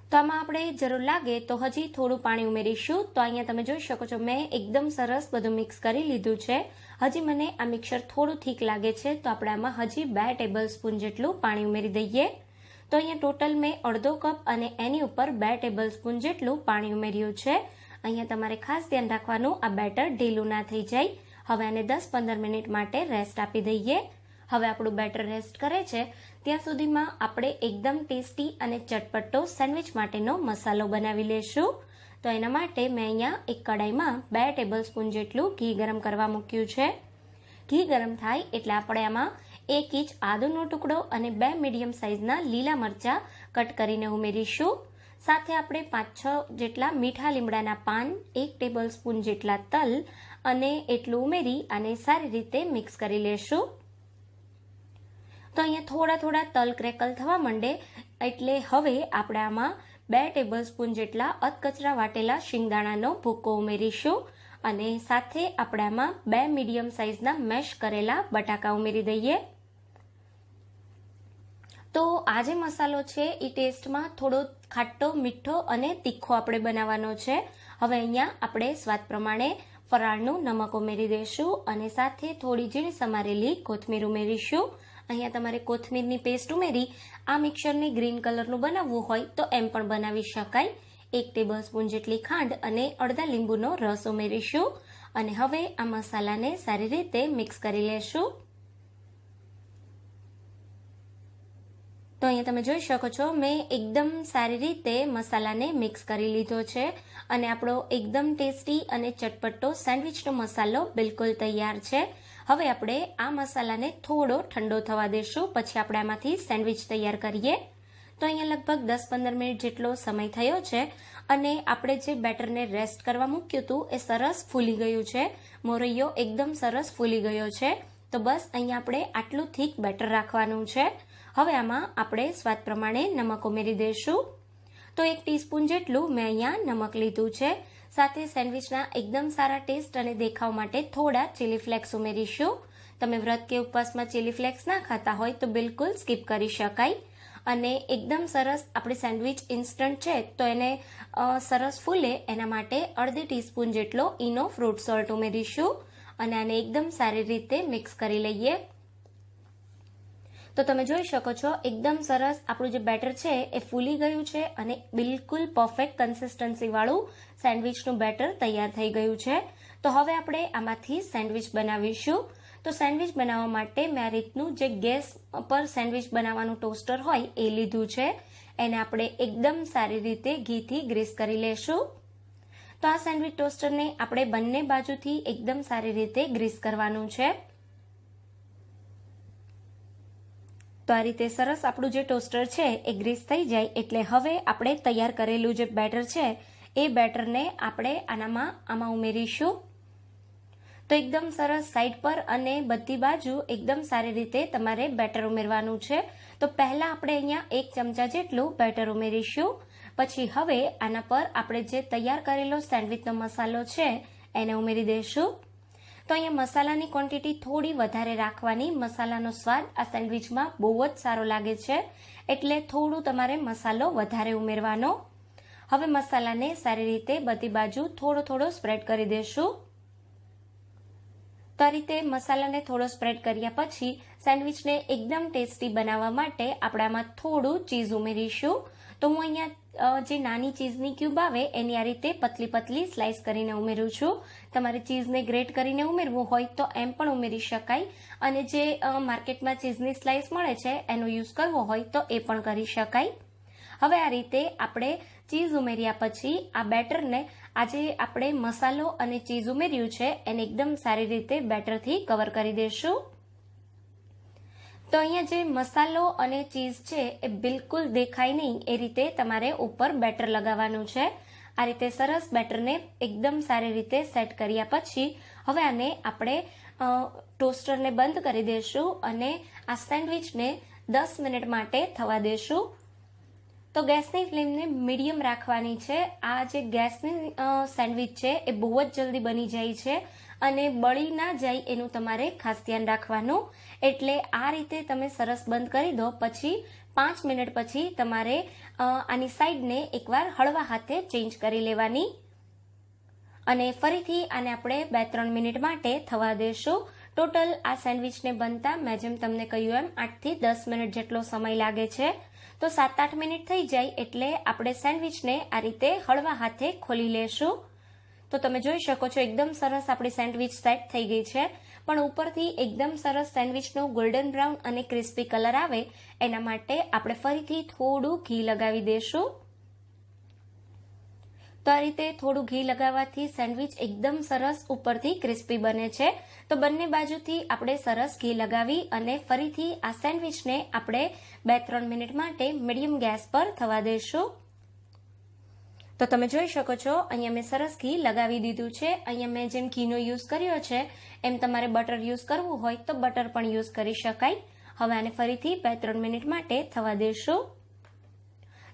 [SPEAKER 1] તો આમાં આપણે જરૂર લાગે તો હજી થોડું પાણી ઉમેરીશું. તો અહીંયા તમે જોઈ શકો છો મેં એકદમ સરસ બધું મિક્સ કરી લીધું છે. હજી મને આ મિક્સર થોડું ઠીક લાગે છે તો આપણે આમાં હજી 2 ટેબલ સ્પૂન જેટલું પાણી ઉમેરી દઈએ. તો અહીંયા ટોટલ મેં અડધો કપ અને એની ઉપર 2 ટેબલ સ્પૂન જેટલું પાણી ઉમેર્યું છે. અહીંયા તમારે ખાસ ધ્યાન રાખવાનું આ બેટર ઢીલું ના થઈ જાય. હવે આને 10-15 મિનિટ માટે રેસ્ટ આપી દઈએ. હવે આપણું બેટર રેસ્ટ કરે છે ત્યાં સુધીમાં આપણે એકદમ ટેસ્ટી અને ચટપટો સેન્ડવિચ માટેનો મસાલો બનાવી લેશું. તો એના માટે મેં અહીંયા એક કડાઈમાં 2 ટેબલ સ્પૂન જેટલું ઘી ગરમ કરવા મૂક્યું છે. ઘી ગરમ થાય એટલે આપણે આમાં 1 ઇંચ આદુનો ટુકડો અને 2 મીડિયમ સાઇઝના લીલા મરચાં કટ કરીને ઉમેરીશું. સાથે આપણે 5-6 જેટલા મીઠા લીમડાના પાન, 1 ટેબલ સ્પૂન જેટલા તલ અને એટલું ઉમેરી અને સારી રીતે મિક્સ કરી લેશું. તો અહીંયા થોડા તલ ક્રેકલ થવા માંડે એટલે હવે આપણે આમાં 2 ટેબલ સ્પૂન જેટલા અધકચરા વાટેલા શિંગદાણાનો ભૂકો ઉમેરીશું અને સાથે આપણે આમાં 2 મીડિયમ સાઇઝના મેશ કરેલા બટાકા ઉમેરી દઈએ. તો આ જે મસાલો છે એ ટેસ્ટમાં થોડો ખાટો, મીઠો અને તીખો આપણે બનાવવાનો છે. હવે અહીંયા આપણે સ્વાદ પ્રમાણે ફરાળનું નમક ઉમેરી દઈશું અને સાથે થોડી ઝીણી સમારેલી કોથમીર ઉમેરીશું અહીંયા તમારે કોથમીરની પેસ્ટ ઉમેરી આ મિક્સરને ગ્રીન કલરનું બનાવવું હોય તો એમ પણ બનાવી શકાય. 1 ટેબલસ્પૂન જેટલી ખાંડ અને અડધા લીંબુનો રસ ઉમેરીશું અને હવે આ મસાલાને સારી રીતે મિક્સ કરી લેશું. તો અહીંયા તમે જોઈ શકો છો મેં એકદમ સારી રીતે મસાલાને મિક્સ કરી લીધો છે અને આપણો એકદમ ટેસ્ટી અને ચટપટો સેન્ડવિચનો મસાલો બિલકુલ તૈયાર છે. હવે આપણે આ મસાલાને થોડો ઠંડો થવા દેશું, પછી આપણે આમાંથી સેન્ડવિચ તૈયાર કરીએ. તો અહીંયા લગભગ 10-15 મિનિટ જેટલો સમય થયો છે અને આપણે જે બેટરને રેસ્ટ કરવા મૂક્યું હતું એ સરસ ફૂલી ગયું છે. મોરૈયો એકદમ સરસ ફૂલી ગયો છે. તો બસ અહીંયા આપણે આટલું થીક બેટર રાખવાનું છે. હવે આમાં આપણે સ્વાદ પ્રમાણે નમક ઉમેરી દઈશું. તો 1 ટીસ્પૂન જેટલું મેં અહીંયા નમક લીધું છે. સાથે સેન્ડવિચના એકદમ સારા ટેસ્ટ અને દેખાવ માટે થોડા ચીલી ફ્લેક્સ ઉમેરીશું. તમે વ્રત કે ઉપવાસમાં ચીલી ફ્લેક્સ ના ખાતા હોય તો બિલકુલ સ્કીપ કરી શકાય. અને એકદમ સરસ આપણી સેન્ડવિચ ઇન્સ્ટન્ટ છે તો એને સરસ ફૂલે એના માટે અડધી ટીસ્પૂન જેટલો ઈનો ફ્રૂટ સોલ્ટ ઉમેરીશું અને આને એકદમ સારી રીતે મિક્સ કરી લઈએ. તો તમે જોઈ શકો છો એકદમ સરસ આપણું જે બેટર છે એ ફૂલી ગયું છે અને બિલકુલ પરફેક્ટ કન્સિસ્ટન્સી વાળું સેન્ડવિચનું બેટર તૈયાર થઈ ગયું છે. તો હવે આપણે આમાંથી સેન્ડવિચ બનાવીશું. તો સેન્ડવિચ બનાવવા માટે મેં આ રીતનું જે ગેસ પર સેન્ડવિચ બનાવવાનું ટોસ્ટર હોય એ લીધું છે. એને આપણે એકદમ સારી રીતે ઘીથી ગ્રીસ કરી લેશું. તો આ સેન્ડવિચ ટોસ્ટરને આપણે બંને બાજુથી એકદમ સારી રીતે ગ્રીસ કરવાનું છે. તો આ રીતે સરસ આપણું જે ટોસ્ટર છે એ ગ્રીસ થઈ જાય એટલે હવે આપણે તૈયાર કરેલું જે બેટર છે એ બેટરને આપણે આમાં ઉમેરીશું. તો એકદમ સરસ સાઈડ પર અને બધી બાજુ એકદમ સારી રીતે તમારે બેટર ઉમેરવાનું છે. તો પહેલા આપણે અહીંયા 1 ચમચા જેટલું બેટર ઉમેરીશું. પછી હવે આના પર આપણે જે તૈયાર કરેલો સેન્ડવિચનો મસાલો છે એને ઉમેરી દઈશું. તો અહીંયા મસાલાની ક્વોન્ટિટી થોડી વધારે રાખવાની. મસાલાનો સ્વાદ આ સેન્ડવિચમાં બહુ જ સારો લાગે છે એટલે થોડું તમારે મસાલો વધારે ઉમેરવાનો. હવે મસાલાને સારી રીતે બધી બાજુ થોડો સ્પ્રેડ કરી દેશું. તો આ રીતે મસાલાને થોડો સ્પ્રેડ કર્યા પછી સેન્ડવિચને એકદમ ટેસ્ટી બનાવવા માટે આપણે આમાં થોડું ચીઝ ઉમેરીશું. તો હું અહીંયા જે નાની ચીઝની ક્યુબ આવે એની આ રીતે પતલી સ્લાઇસ કરીને ઉમેરું છું. તમારે ચીઝને ગ્રેટ કરીને ઉમેરવું હોય તો એમ પણ ઉમેરી શકાય અને જે માર્કેટમાં ચીઝની સ્લાઇસ મળે છે એનો યુઝ કરવો હોય તો એ પણ કરી શકાય. હવે આ રીતે આપણે ચીઝ ઉમેર્યા પછી આ બેટરને આજે આપણે મસાલો અને ચીઝ ઉમેર્યું છે એને એકદમ સારી રીતે બેટરથી કવર કરી દઈશું. તો અહીંયા જે મસાલો અને ચીઝ છે એ બિલકુલ દેખાય નહીં એ રીતે તમારે ઉપર બેટર લગાવવાનું છે. આ રીતે સરસ બેટરને એકદમ સારી રીતે સેટ કર્યા પછી હવે આને આપણે ટોસ્ટરને બંધ કરી દઈશું અને આ સેન્ડવિચને 10 મિનિટ માટે થવા દઈશું. તો ગેસની ફ્લેમને મીડિયમ રાખવાની છે. આ જે ગેસની સેન્ડવિચ છે એ બહુ જ જલ્દી બની જાય છે અને બળી ના જાય એનું તમારે ખાસ ધ્યાન રાખવાનું. એટલે આ રીતે તમે સરસ બંધ કરી દો. પછી 5 મિનિટ પછી તમારે આની સાઈડને એકવાર હળવા હાથે ચેન્જ કરી લેવાની અને ફરીથી આને આપણે 2-3 મિનિટ માટે થવા દેશું. ટોટલ આ સેન્ડવિચને બનતા મેં જેમ તમને કહ્યું એમ 8 થી 10 મિનિટ જેટલો સમય લાગે છે. તો 7-8 મિનિટ થઈ જાય એટલે આપણે સેન્ડવિચને આ રીતે હળવા હાથે ખોલી લેશું. તો તમે જોઈ શકો છો એકદમ સરસ આપણી સેન્ડવિચ સેટ થઈ ગઈ છે પણ ઉપરથી એકદમ સરસ સેન્ડવિચનો ગોલ્ડન બ્રાઉન અને ક્રિસ્પી કલર આવે એના માટે આપણે ફરીથી થોડું ઘી લગાવી દઈશું. તો આ રીતે થોડું ઘી લગાવવાથી સેન્ડવિચ એકદમ સરસ ઉપરથી ક્રિસ્પી બને છે. તો બંને બાજુથી આપણે સરસ ઘી લગાવી અને ફરીથી આ સેન્ડવિચને આપણે 2-3 મિનિટ માટે મીડિયમ ગેસ પર થવા દઈશું. તો તમે જોઈ શકો છો અહીંયા મેં સરસ ઘી લગાવી દીધું છે. અહીંયા મેં જેમ ઘીનો યુઝ કર્યો છે એમ તમારે બટર યુઝ કરવું હોય તો બટર પણ યુઝ કરી શકાય. હવે આને ફરીથી 2-3 મિનિટ માટે થવા દઈશું.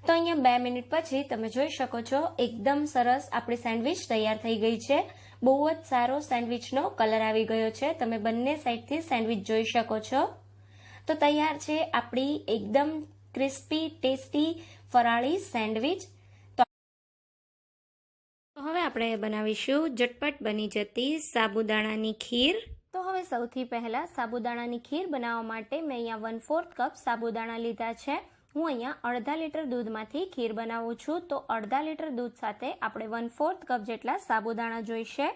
[SPEAKER 1] તો અહીંયા 2 મિનિટ પછી તમે જોઈ શકો છો એકદમ સરસ આપણી સેન્ડવિચ તૈયાર થઈ ગઈ છે. બહુ જ સારો સેન્ડવિચનો કલર આવી ગયો છે. તમે બંને સાઈડથી સેન્ડવિચ જોઈ શકો છો. તો તૈયાર છે આપણી એકદમ ક્રિસ્પી ટેસ્ટી ફરાળી સેન્ડવિચ. તો હવે આપણે બનાવીશું ઝટપટ બની જતી સાબુદાણાની ખીર. તો હવે સૌથી પહેલાં સાબુદાણાની ખીર બનાવવા માટે મેં અહીંયા 1/4 કપ સાબુદાણા લીધા છે. હું અહીંયા અડધા લીટર દૂધમાંથી ખીર બનાવું છું, તો અડધા લીટર દૂધ સાથે આપણે 1/4 કપ જેટલા સાબુદાણા જોઈશે.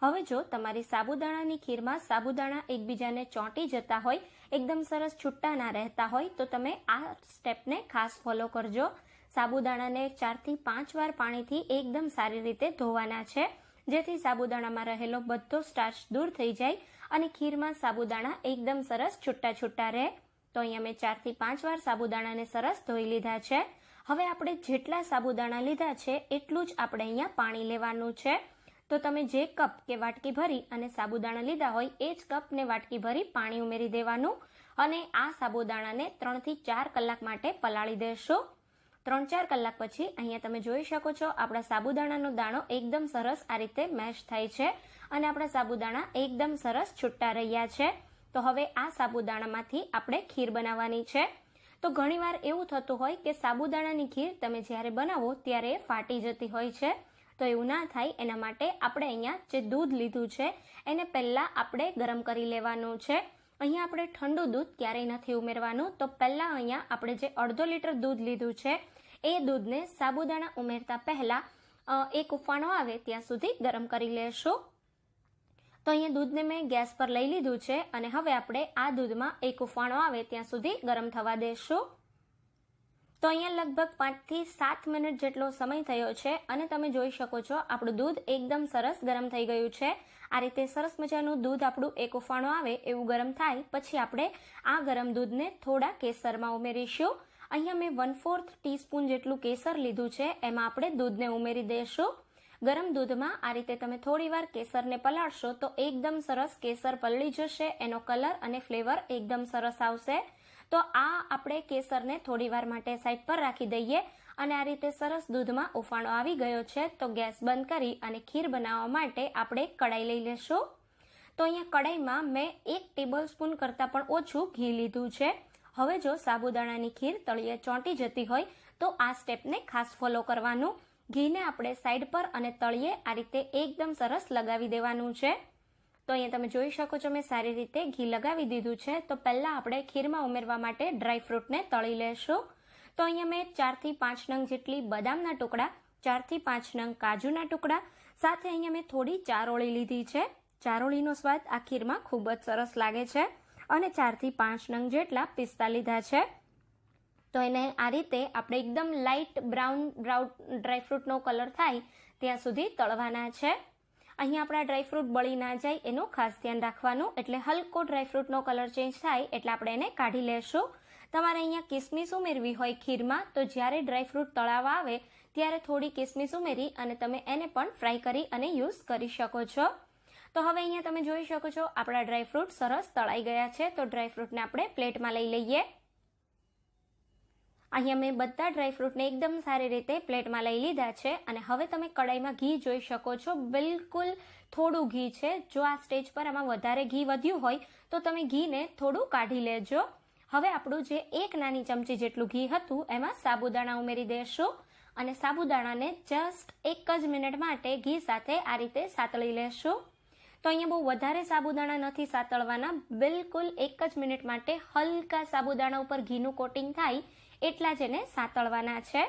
[SPEAKER 1] હવે જો તમારી સાબુદાણાની ખીરમાં સાબુદાણા એકબીજાને ચોંટી જતા હોય, એકદમ સરસ છૂટા ના રહેતા હોય, તો તમે આ સ્ટેપને ખાસ ફોલો કરજો. સાબુદાણાને 4 થી 5 વાર પાણીથી એકદમ સારી રીતે ધોવાના છે, જેથી સાબુદાણામાં રહેલો બધો સ્ટાર્ચ દૂર થઈ જાય અને ખીરમાં સાબુદાણા એકદમ સરસ છૂટા છૂટા રહે. તો અહીંયા મેં 4 થી 5 વાર સાબુદાણાને સરસ ધોઈ લીધા છે. હવે આપણે જેટલા સાબુદાણા લીધા છે એટલું જ આપણે અહીંયા પાણી લેવાનું છે. તો તમે જે કપ કે વાટકી ભરી અને સાબુદાણા લીધા હોય એ જ કપ ને વાટકી ભરી પાણી ઉમેરી દેવાનું અને આ સાબુદાણાને 3 થી 4 કલાક માટે પલાળી દેશો. 3-4 કલાક પછી અહીંયા તમે જોઈ શકો છો આપણા સાબુદાણાનો દાણો એકદમ સરસ આ રીતે મેશ થાય છે અને આપણા સાબુદાણા એકદમ સરસ છૂટા રહ્યા છે. તો હવે આ સાબુદાણામાંથી આપણે ખીર બનાવવાની છે. તો ઘણીવાર એવું થતું હોય કે સાબુદાણાની ખીર તમે જ્યારે બનાવો ત્યારે ફાટી જતી હોય છે. તો એવું ના થાય એના માટે આપણે અહીંયા જે દૂધ લીધું છે એને પહેલાં આપણે ગરમ કરી લેવાનું છે. અહીંયા આપણે ઠંડુ દૂધ ક્યારેય નથી ઉમેરવાનું. તો પહેલાં અહીંયા આપણે જે અડધો લીટર દૂધ લીધું છે એ દૂધને સાબુદાણા ઉમેરતા પહેલાં એક ઉફાણો આવે ત્યાં સુધી ગરમ કરી લેશું. તો અહીંયા દૂધને મેં ગેસ પર લઈ લીધું છે અને હવે આપણે આ દૂધમાં એક ઉફાણો આવે ત્યાં સુધી ગરમ થવા દેશું. તો અહીંયા લગભગ 5 થી 7 મિનિટ જેટલો સમય થયો છે અને તમે જોઈ શકો છો આપણું દૂધ એકદમ સરસ ગરમ થઈ ગયું છે. આ રીતે સરસ મજાનું દૂધ આપણું એક ઉફાણો આવે એવું ગરમ થાય પછી આપણે આ ગરમ દૂધને થોડા કેસરમાં ઉમેરીશું. અહીંયા મેં 1/4 ટીસ્પૂન જેટલું કેસર લીધું છે, એમાં આપણે દૂધને ઉમેરી દઈશું. ગરમ દૂધમાં આ રીતે તમે થોડીવાર કેસરને પલાળશો તો એકદમ સરસ કેસર પલળી જશે, એનો કલર અને ફ્લેવર એકદમ સરસ આવશે. તો આ આપણે કેસરને થોડીવાર માટે સાઈડ પર રાખી દઈએ અને આ રીતે સરસ દૂધમાં ઉફાણો આવી ગયો છે તો ગેસ બંધ કરી અને ખીર બનાવવા માટે આપણે કડાઈ લઈ લેશું. તો અહીંયા કડાઈમાં મેં 1 ટેબલ સ્પૂન કરતાં પણ ઓછું ઘી લીધું છે. હવે જો સાબુદાણાની ખીર તળિયે ચોંટી જતી હોય તો આ સ્ટેપને ખાસ ફોલો કરવાનું. ઘીને આપણે સાઈડ પર અને તળિયે આ રીતે એકદમ સરસ લગાવી દેવાનું છે. તો અહીંયા તમે જોઈ શકો છો મેં સારી રીતે ઘી લગાવી દીધું છે. તો પહેલાં આપણે ખીરમાં ઉમેરવા માટે ડ્રાયફ્રૂટને તળી લેશું. તો અહીંયા મેં 4 થી 5 નંગ જેટલી બદામના ટુકડા, 4 થી 5 નંગ કાજુના ટુકડા, સાથે અહીંયા મેં થોડી ચારોળી લીધી છે. ચારોળીનો સ્વાદ આ ખીરમાં ખૂબ જ સરસ લાગે છે અને 4 થી 5 નંગ જેટલા પિસ્તા લીધા છે. તો એને આ રીતે આપણે એકદમ લાઇટ બ્રાઉન ડ્રાયફ્રૂટનો કલર થાય ત્યાં સુધી તળવાના છે. અહીંયા આપણા ડ્રાયફ્રૂટ બળી ના જાય એનું ખાસ ધ્યાન રાખવાનું, એટલે હલકો ડ્રાયફ્રૂટનો કલર ચેન્જ થાય એટલે આપણે એને કાઢી લેશું. તમારે અહીંયા કિસમિસ ઉમેરવી હોય ખીરમાં તો જ્યારે ડ્રાયફ્રૂટ તળાવવા આવે ત્યારે થોડી કિસમિસ ઉમેરી અને તમે એને પણ ફ્રાય કરી અને યુઝ કરી શકો છો. તો હવે અહીંયા તમે જોઈ શકો છો આપણા ડ્રાયફ્રૂટ સરસ તળાઈ ગયા છે. તો ડ્રાયફ્રૂટને આપણે પ્લેટમાં લઈ લઈએ. અહીંયા મેં બધા ડ્રાયફ્રૂટને એકદમ સારી રીતે પ્લેટમાં લઈ લીધા છે અને હવે તમે કડાઈમાં ઘી જોઈ શકો છો. બિલકુલ થોડું ઘી છે. જો આ સ્ટેજ પર આમાં વધારે ઘી વધ્યું હોય તો તમે ઘીને થોડું કાઢી લેજો. હવે આપણું જે 1 નાની ચમચી જેટલું ઘી હતું એમાં સાબુદાણા ઉમેરી દેશું અને સાબુદાણાને જસ્ટ 1 જ મિનિટ માટે ઘી સાથે આ રીતે સાતળી લેશું. તો અહીંયા બહુ વધારે સાબુદાણા નથી સાતળવાના, બિલકુલ 1 જ મિનિટ માટે હલકા સાબુદાણા ઉપર ઘીનું કોટિંગ થાય એટલા જ એને સાતળવાના છે.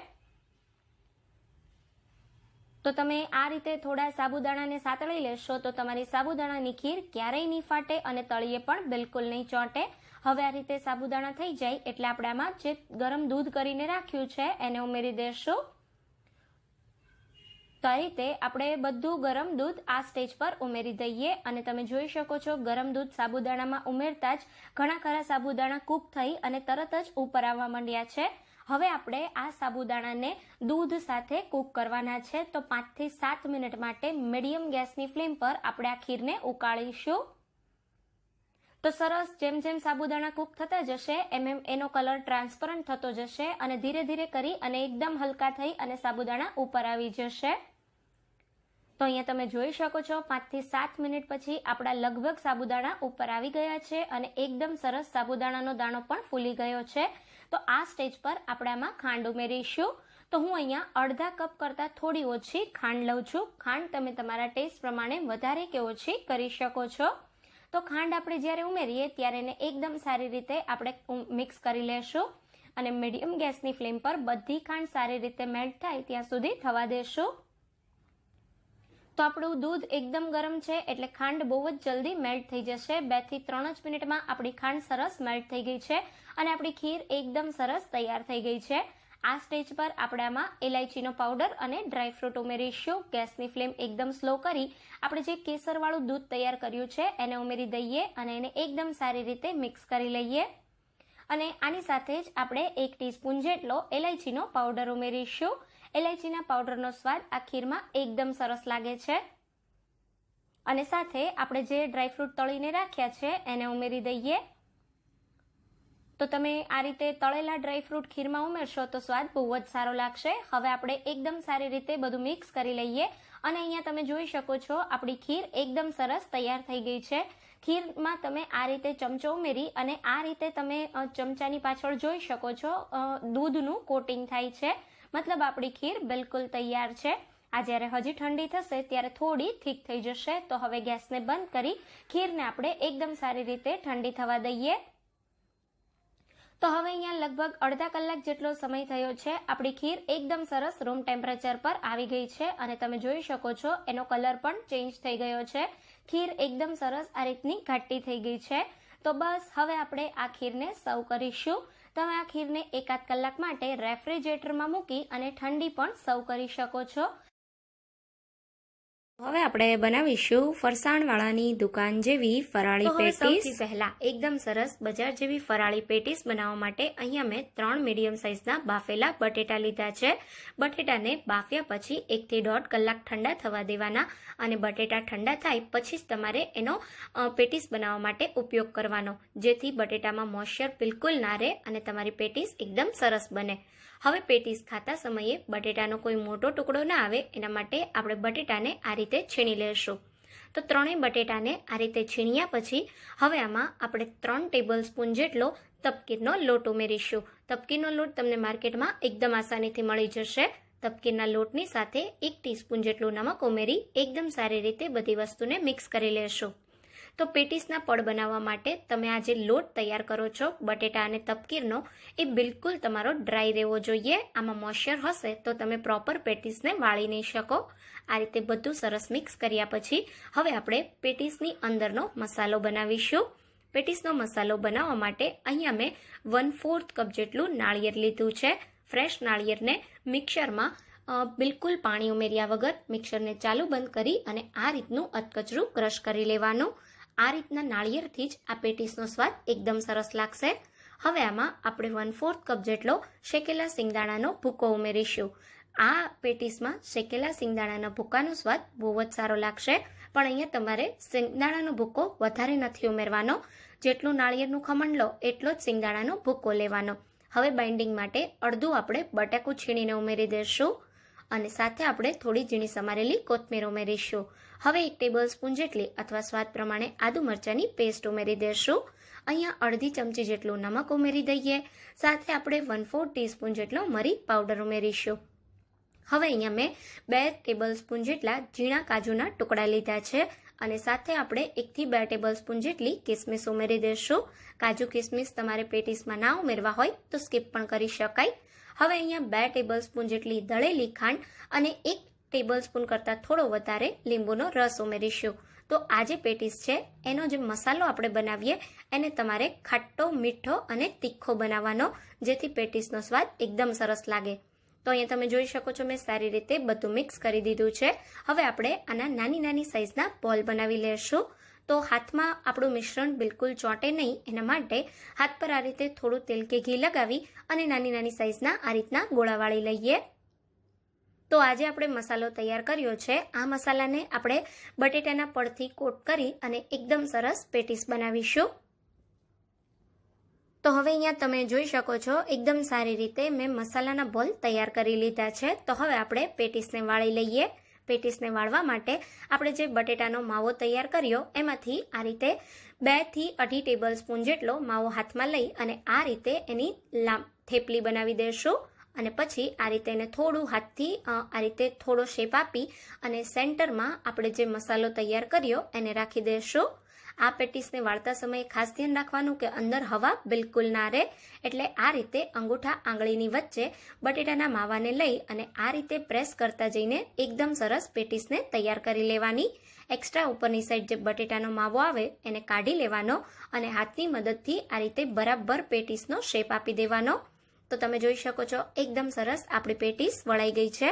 [SPEAKER 1] તો તમે આ રીતે થોડા સાબુદાણાને સાતળી લેશો તો તમારી સાબુદાણાની ખીર ક્યારેય નહીં ફાટે અને તળિયે પણ બિલકુલ નહીં ચોંટે. હવે આ રીતે સાબુદાણા થઈ જાય એટલે આપણે આમાં જે ગરમ દૂધ કરીને રાખ્યું છે એને ઉમેરી દેશું. તો આ રીતે આપણે બધું ગરમ દૂધ આ સ્ટેજ પર ઉમેરી દઈએ અને તમે જોઈ શકો છો ગરમ દૂધ સાબુદાણામાં ઉમેરતા જ ઘણા ખરા સાબુદાણા કૂક થઈ અને તરત જ ઉપર આવવા માંડ્યા છે. હવે આપણે આ સાબુદાણાને દૂધ સાથે કૂક કરવાના છે. તો 5 થી 7 મિનિટ માટે મીડિયમ ગેસની ફ્લેમ પર આપણે આ ખીરને ઉકાળીશું. તો સરસ જેમ જેમ સાબુદાણા કૂક થતા જશે એમ એમ એનો કલર ટ્રાન્સપરન્ટ થતો જશે અને ધીરે ધીરે કરી અને એકદમ હલકા થઈ અને સાબુદાણા ઉપર આવી જશે. તો અહીંયા તમે જોઈ શકો છો 5 થી 7 મિનિટ પછી આપણા લગભગ સાબુદાણા ઉપર આવી ગયા છે અને એકદમ સરસ સાબુદાણાનો દાણો પણ ફૂલી ગયો છે. તો આ સ્ટેજ પર આપણે આમાં ખાંડ ઉમેરીશું. તો હું અહીંયા અડધા કપ કરતાં થોડી ઓછી ખાંડ લઉં છું. ખાંડ તમે તમારા ટેસ્ટ પ્રમાણે વધારે કે ઓછી કરી શકો છો. તો તો ખાંડ આપણે જ્યારે ઉમેરીએ ત્યારે એને એકદમ સારી રીતે આપણે મિક્સ કરી લેશું અને મીડિયમ ગેસની ફ્લેમ પર બધી ખાંડ સારી રીતે મેલ્ટ થાય ત્યાં સુધી થવા દેશું. તો આપણું દૂધ એકદમ ગરમ છે એટલે ખાંડ બહુ જ જલ્દી મેલ્ટ થઈ જશે. 2 થી 3 જ મિનિટમાં આપણી ખાંડ સરસ મેલ્ટ થઈ ગઈ છે અને આપણી ખીર એકદમ સરસ તૈયાર થઈ ગઈ છે. આ સ્ટેજ પર આપણે આમાં ઇલાયચીનો પાવડર અને ડ્રાયફ્રૂટ ઉમેરીશું. ગેસની ફ્લેમ એકદમ સ્લો કરી આપણે જે કેસરવાળું દૂધ તૈયાર કર્યું છે એને ઉમેરી દઈએ અને એને એકદમ સારી રીતે મિક્સ કરી લઈએ અને આની સાથે જ આપણે 1 ટીસ્પૂન જેટલો ઇલાયચીનો પાવડર ઉમેરીશું. ઇલાયચીના પાવડરનો સ્વાદ આ ખીરમાં એકદમ સરસ લાગે છે અને સાથે આપણે જે ડ્રાયફ્રૂટ તળીને રાખ્યા છે એને ઉમેરી દઈએ. તો તમે આ રીતે તળેલા ડ્રાયફ્રૂટ ખીરમાં ઉમેરશો તો સ્વાદ બહુ જ સારો લાગશે. હવે આપણે એકદમ સારી રીતે બધું મિક્સ કરી લઈએ અને અહીંયા તમે જોઈ શકો છો આપણી ખીર એકદમ સરસ તૈયાર થઈ ગઈ છે. ખીરમાં તમે આ રીતે ચમચો ઉમેરી અને આ રીતે તમે ચમચાની પાછળ જોઈ શકો છો દૂધનું કોટિંગ થાય છે, મતલબ આપણી ખીર બિલકુલ તૈયાર છે. આ જ્યારે હજી ઠંડી થશે ત્યારે થોડી થીક થઈ જશે. તો હવે ગેસને બંધ કરી ખીરને આપણે એકદમ સારી રીતે ઠંડી થવા દઈએ. તો હવે અહીંયા લગભગ અડધા કલાક જેટલો સમય થયો છે. આપણી ખીર એકદમ સરસ રૂમ ટેમ્પરેચર પર આવી ગઈ છે અને તમે જોઈ શકો છો એનો કલર પણ ચેન્જ થઈ ગયો છે. ખીર એકદમ સરસ આ રીતની ઘાટી થઈ ગઈ છે. તો બસ હવે આપણે આ ખીરને સર્વ કરીશું. તમે આ ખીરને 1-8 કલાક માટે રેફ્રિજરેટરમાં મૂકી અને ઠંડી પણ સર્વ કરી શકો છો. હવે આપણે બનાવીશું ફરસાણવાળાની દુકાન જેવી ફરાળી પેટીસ. સૌથી પહેલા એકદમ સરસ બજાર જેવી ફરાળી પેટીસ બનાવવા માટે અહીંયા મેં 3 મીડિયમ સાઇઝના બાફેલા બટેટા લીધા છે. બટેટાને બાફ્યા પછી 1 થી 1.5 કલાક ઠંડા થવા દેવાના અને બટેટા ઠંડા થાય પછી જ તમારે એનો પેટીસ બનાવવા માટે ઉપયોગ કરવાનો, જેથી બટેટામાં મોઇશ્ચર બિલકુલ ના રહે અને તમારી પેટીસ એકદમ સરસ બને. હવે પેટીસ ખાતા સમયે બટેટાનો કોઈ મોટો ટુકડો ના આવે એના માટે આપણે બટેટાને આ રીતે છીણી લેશું. તો 3 બટેટાને આ રીતે છીણ્યા પછી હવે આમાં આપણે 3 ટેબલ સ્પૂન જેટલો તપકીરનો લોટ ઉમેરીશું. તપકીરનો લોટ તમને માર્કેટમાં એકદમ આસાનીથી મળી જશે. તપકીરના લોટની સાથે 1 ટીસ્પૂન જેટલું નમક ઉમેરી એકદમ સારી રીતે બધી વસ્તુને મિક્સ કરી લેશું. તો પેટીસના પડ બનાવવા માટે તમે આ જે લોટ તૈયાર કરો છો બટેટા અને તપકીરનો, એ બિલકુલ તમારો ડ્રાય રહેવો જોઈએ. આમાં મોઇશ્ચર હશે તો તમે પ્રોપર પેટીસને વાળી નહીં શકો. આ રીતે બધું સરસ મિક્સ કર્યા પછી હવે આપણે પેટીસની અંદરનો મસાલો બનાવીશું. પેટીસનો મસાલો બનાવવા માટે અહીંયા મેં 1/4 કપ જેટલું નાળિયેર લીધું છે. ફ્રેશ નાળિયેરને મિક્સરમાં બિલકુલ પાણી ઉમેર્યા વગર મિક્સરને ચાલુ બંધ કરી અને આ રીતનું અધકચરું ક્રશ કરી લેવાનું. આ રીતના નાળિયેરથી જ આ પેટીસનો સ્વાદ એકદમ સરસ લાગશે. હવે આમાં આપણે 1/4 કપ જેટલો શેકેલા સિંગદાણાનો ભૂકો ઉમેરીશું. આ પેટીસમાં શેકેલા સિંગદાણાના ભૂકાનો સ્વાદ બહુ જ સારો લાગશે, પણ અહીંયા તમારે સિંગદાણાનો ભૂકો વધારે નથી ઉમેરવાનો. જેટલું નાળિયેરનું ખમણ લો એટલો જ સિંગદાણાનો ભૂકો લેવાનો. હવે બાઇન્ડિંગ માટે અડધું આપણે બટાકું છીણીને ઉમેરી દઈશું અને સાથે આપણે થોડી ઝીણી સમારેલી કોથમીર ઉમેરીશું. હવે 1 ટેબલ સ્પૂન જેટલી અથવા સ્વાદ પ્રમાણે આદુ મરચાંની પેસ્ટ ઉમેરી દઈશું. અહીંયા અડધી ચમચી જેટલું નમક ઉમેરી દઈએ. સાથે આપણે 1/4 ટીસ્પૂન જેટલો મરી પાવડર ઉમેરીશું. હવે અહીંયા મેં 2 ટેબલ સ્પૂન જેટલા ઝીણા કાજુના ટુકડા લીધા છે અને સાથે આપણે 1 થી 2 ટેબલ સ્પૂન જેટલી કિસમિસ ઉમેરી દઈશું. કાજુ કિસમિસ તમારે પેટીસમાં ના ઉમેરવા હોય તો સ્કીપ પણ કરી શકાય. હવે અહીંયા 2 ટેબલ સ્પૂન જેટલી દળેલી ખાંડ અને 1 ટેબલ સ્પૂન કરતાં થોડો વધારે લીંબુનો રસ ઉમેરીશું. તો આ જે પેટીસ છે એનો જે મસાલો આપણે બનાવીએ એને તમારે ખાટો, મીઠો અને તીખો બનાવવાનો, જેથી પેટીસનો સ્વાદ એકદમ સરસ લાગે. તો અહીંયા તમે જોઈ શકો છો મેં સારી રીતે બધું મિક્સ કરી દીધું છે. હવે આપણે આના નાની નાની સાઇઝના બોલ બનાવી લેશું. તો હાથમાં આપણું મિશ્રણ બિલકુલ ચોંટે નહીં એના માટે હાથ પર આ રીતે થોડું તેલ કે ઘી લગાવી અને નાની નાની સાઇઝના આ રીતના ગોળા વાળી લઈએ. તો આજે આપણે મસાલો તૈયાર કર્યો છે. આ મસાલાને આપણે બટેટાના પડથી કોટ કરી અને એકદમ સરસ પેટીસ બનાવીશું. તો હવે અહીંયા તમે જોઈ શકો છો એકદમ સારી રીતે મેં મસાલાના બોલ તૈયાર કરી લીધા છે. તો હવે આપણે પેટીસને વાળી લઈએ. પેટીસને વાળવા માટે આપણે જે બટેટાનો માવો તૈયાર કર્યો એમાંથી આ રીતે 2 થી 2.5 ટેબલ સ્પૂન જેટલો માવો હાથમાં લઈ અને આ રીતે એની થેપલી બનાવી દઈશું અને પછી આ રીતે એને થોડું હાથથી આ રીતે થોડો શેપ આપી અને સેન્ટરમાં આપણે જે મસાલો તૈયાર કર્યો એને રાખી દઈશું. આ પેટીસને વાળતા સમયે ખાસ ધ્યાન રાખવાનું કે અંદર હવા બિલકુલ ના રહે, એટલે આ રીતે અંગૂઠા આંગળીની વચ્ચે બટેટાના માવાને લઈ અને આ રીતે પ્રેસ કરતા જઈને એકદમ સરસ પેટીસને તૈયાર કરી લેવાની. એક્સ્ટ્રા ઉપરની સાઈડ જે બટેટાનો માવો આવે એને કાઢી લેવાનો અને હાથની મદદથી આ રીતે બરાબર પેટીસનો શેપ આપી દેવાનો. તો તમે જોઈ શકો છો એકદમ સરસ આપણી પેટીસ વળાઈ ગઈ છે.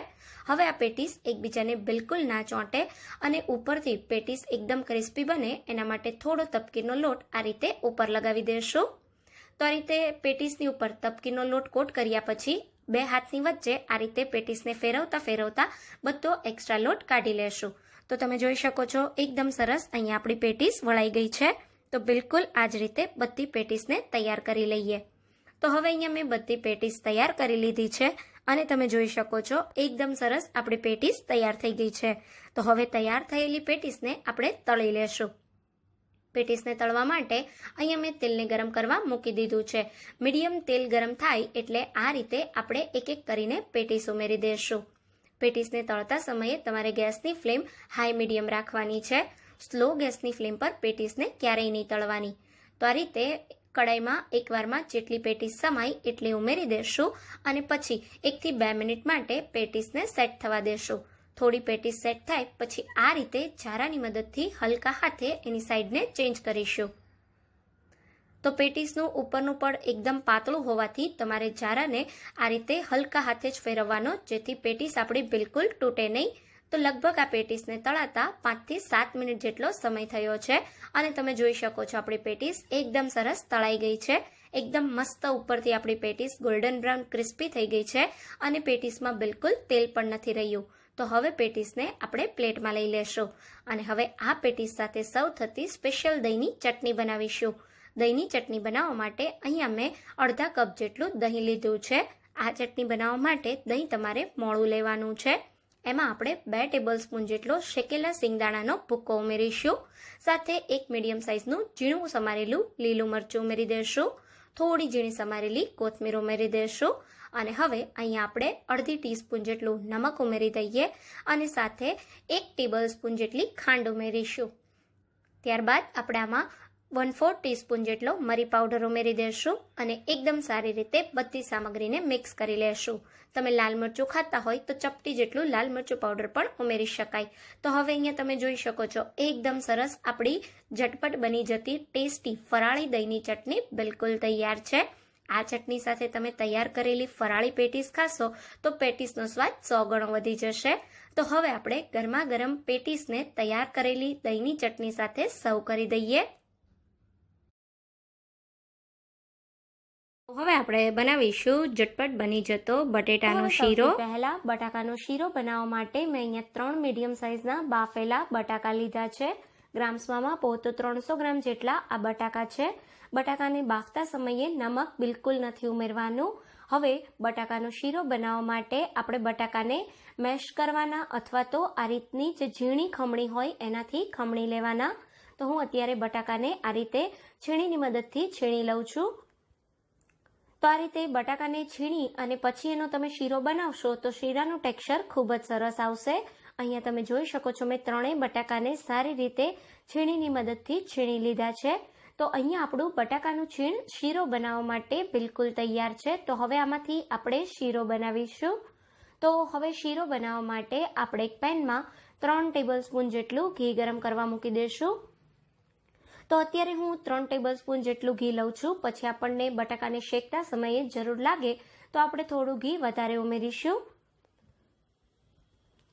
[SPEAKER 1] હવે આ પેટીસ એકબીજાને બિલકુલ ના ચોંટે અને ઉપરથી પેટીસ એકદમ ક્રિસ્પી બને એના માટે થોડો તપકીરનો લોટ આ રીતે ઉપર લગાવી દેશું. તો આ રીતે પેટીસની ઉપર તપકીરનો લોટ કોટ કર્યા પછી બે હાથની વચ્ચે આ રીતે પેટીસને ફેરવતા બધો એક્સ્ટ્રા લોટ કાઢી લેશું. તો તમે જોઈ શકો છો એકદમ સરસ અહીંયા આપણી પેટીસ વળાઈ ગઈ છે. તો બિલકુલ આ જ રીતે બધી પેટીસને તૈયાર કરી લઈએ. તો હવે અહીંયા મેં બધી પેટીસ તૈયાર કરી લીધી છે અને તમે જોઈ શકો છો એકદમ સરસ આપણી પેટીસ તૈયાર થઈ ગઈ છે. તો હવે તૈયાર થયેલી પેટીસને આપણે તળી લેશું. પેટીસને તળવા માટે અહીંયા મેં તેલને ગરમ કરવા મૂકી દીધું છે. મીડિયમ તેલ ગરમ થાય એટલે આ રીતે આપણે એક એક કરીને પેટીસ ઉમેરી દઈશું. પેટીસને તળતા સમયે તમારે ગેસની ફ્લેમ હાઈ મીડિયમ રાખવાની છે. સ્લો ગેસની ફ્લેમ પર પેટીસને ક્યારેય નહીં તળવાની. તો આ રીતે કડાઈમાં એકવારમાં જેટલી પેટીસ સમાય એટલી ઉમેરી દેશું અને પછી 1 થી 2 મિનિટ માટે પેટીસને સેટ થવા દેશું. થોડી પેટીસ સેટ થાય પછી આ રીતે જારાની મદદથી હલકા હાથે એની સાઈડને ચેન્જ કરીશું. તો પેટીસનું ઉપરનું પડ એકદમ પાતળું હોવાથી તમારે જારાને આ રીતે હલકા હાથે જ ફેરવવાનો, જેથી પેટીસ આપણી બિલકુલ તૂટે નહીં. તો લગભગ આ પેટીસને તળાતા 5 થી 7 મિનિટ જેટલો સમય થયો છે અને તમે જોઈ શકો છો આપણી પેટીસ એકદમ સરસ તળાઈ ગઈ છે. એકદમ મસ્ત ઉપરથી આપણી પેટીસ ગોલ્ડન બ્રાઉન ક્રિસ્પી થઈ ગઈ છે અને પેટીસમાં બિલકુલ તેલ પણ નથી રહ્યું. તો હવે પેટીસને આપણે પ્લેટમાં લઈ લેશું અને હવે આ પેટીસ સાથે સર્વ થતી સ્પેશિયલ દહીંની ચટણી બનાવીશું. દહીંની ચટણી બનાવવા માટે અહીંયા મેં અડધા કપ જેટલું દહીં લીધું છે. આ ચટણી બનાવવા માટે દહીં તમારે મોળું લેવાનું છે. એમાં આપણે 2 ટેબલ સ્પૂન જેટલો શેકેલા સિંગદાણાનો ભૂક્કો ઉમેરીશું. સાથે એક મીડિયમ સાઇઝનું ઝીણું સમારેલું લીલું મરચું ઉમેરી દઈશું. થોડી ઝીણી સમારેલી કોથમીર ઉમેરી દઈશું અને હવે અહીંયા આપણે અડધી ટીસ્પૂન જેટલું નમક ઉમેરી દઈએ અને સાથે 1 ટેબલ સ્પૂન જેટલી ખાંડ ઉમેરીશું. ત્યારબાદ આપણે આમાં 1/4 ટીસ્પૂન જેટલો મરી પાવડર ઉમેરી દઈશું અને એકદમ સારી રીતે બધી સામગ્રીને મિક્સ કરી લેશું. તમે લાલ મરચું ખાતા હોય તો ચપટી જેટલું લાલ મરચું પાવડર પણ ઉમેરી શકાય. તો હવે અહીંયા તમે જોઈ શકો છો એકદમ સરસ આપણી ઝટપટ બની જતી ટેસ્ટી ફરાળી દહીંની ચટણી બિલકુલ તૈયાર છે. આ ચટણી સાથે તમે તૈયાર કરેલી ફરાળી પેટીસ ખાશો તો પેટીસનો સ્વાદ 100 ગણો વધી જશે. તો હવે આપણે ગરમા ગરમ પેટીસને તૈયાર કરેલી દહીંની ચટણી સાથે સર્વ કરી દઈએ. હવે આપણે બનાવીશું ઝટપટ બની જતો બટેટાનો શીરો. પહેલા બટાકાનો શીરો બનાવવા માટે મેં અહીંયા 3 મીડિયમ સાઇઝના બાફેલા બટાકા લીધા છે. ગ્રામ્સમાં માપો તો 300 ગ્રામ જેટલા આ બટાકા છે. બટાકાને બાફતા સમયે નમક બિલકુલ નથી ઉમેરવાનું. હવે બટાકાનો શીરો બનાવવા માટે આપણે બટાકાને મેશ કરવાના અથવા તો આ રીતની જે ઝીણી ખમણી હોય એનાથી ખમણી લેવાના. તો હું અત્યારે બટાકાને આ રીતે છીણીની મદદથી છીણી લઉં છું. તો આ રીતે બટાકાને છીણી અને પછી એનો તમે શીરો બનાવશો તો શીરાનું ટેક્સચર ખૂબ જ સરસ આવશે. અહીંયા તમે જોઈ શકો છો મેં ત્રણેય બટાકાને સારી રીતે છીણીની મદદથી છીણી લીધા છે. તો અહીંયા આપણું બટાકાનું છીણ શીરો બનાવવા માટે બિલકુલ તૈયાર છે. તો હવે આમાંથી આપણે શીરો બનાવીશું. તો હવે શીરો બનાવવા માટે આપણે એક પેનમાં 3 ટેબલ સ્પૂન જેટલું ઘી ગરમ કરવા મૂકી દઈશું. તો અત્યારે હું 3 ટેબલ સ્પૂન જેટલું ઘી લઉં છું. પછી આપણને બટાકાને શેકતા સમયે જરૂર લાગે તો આપણે થોડું ઘી વધારે ઉમેરીશું.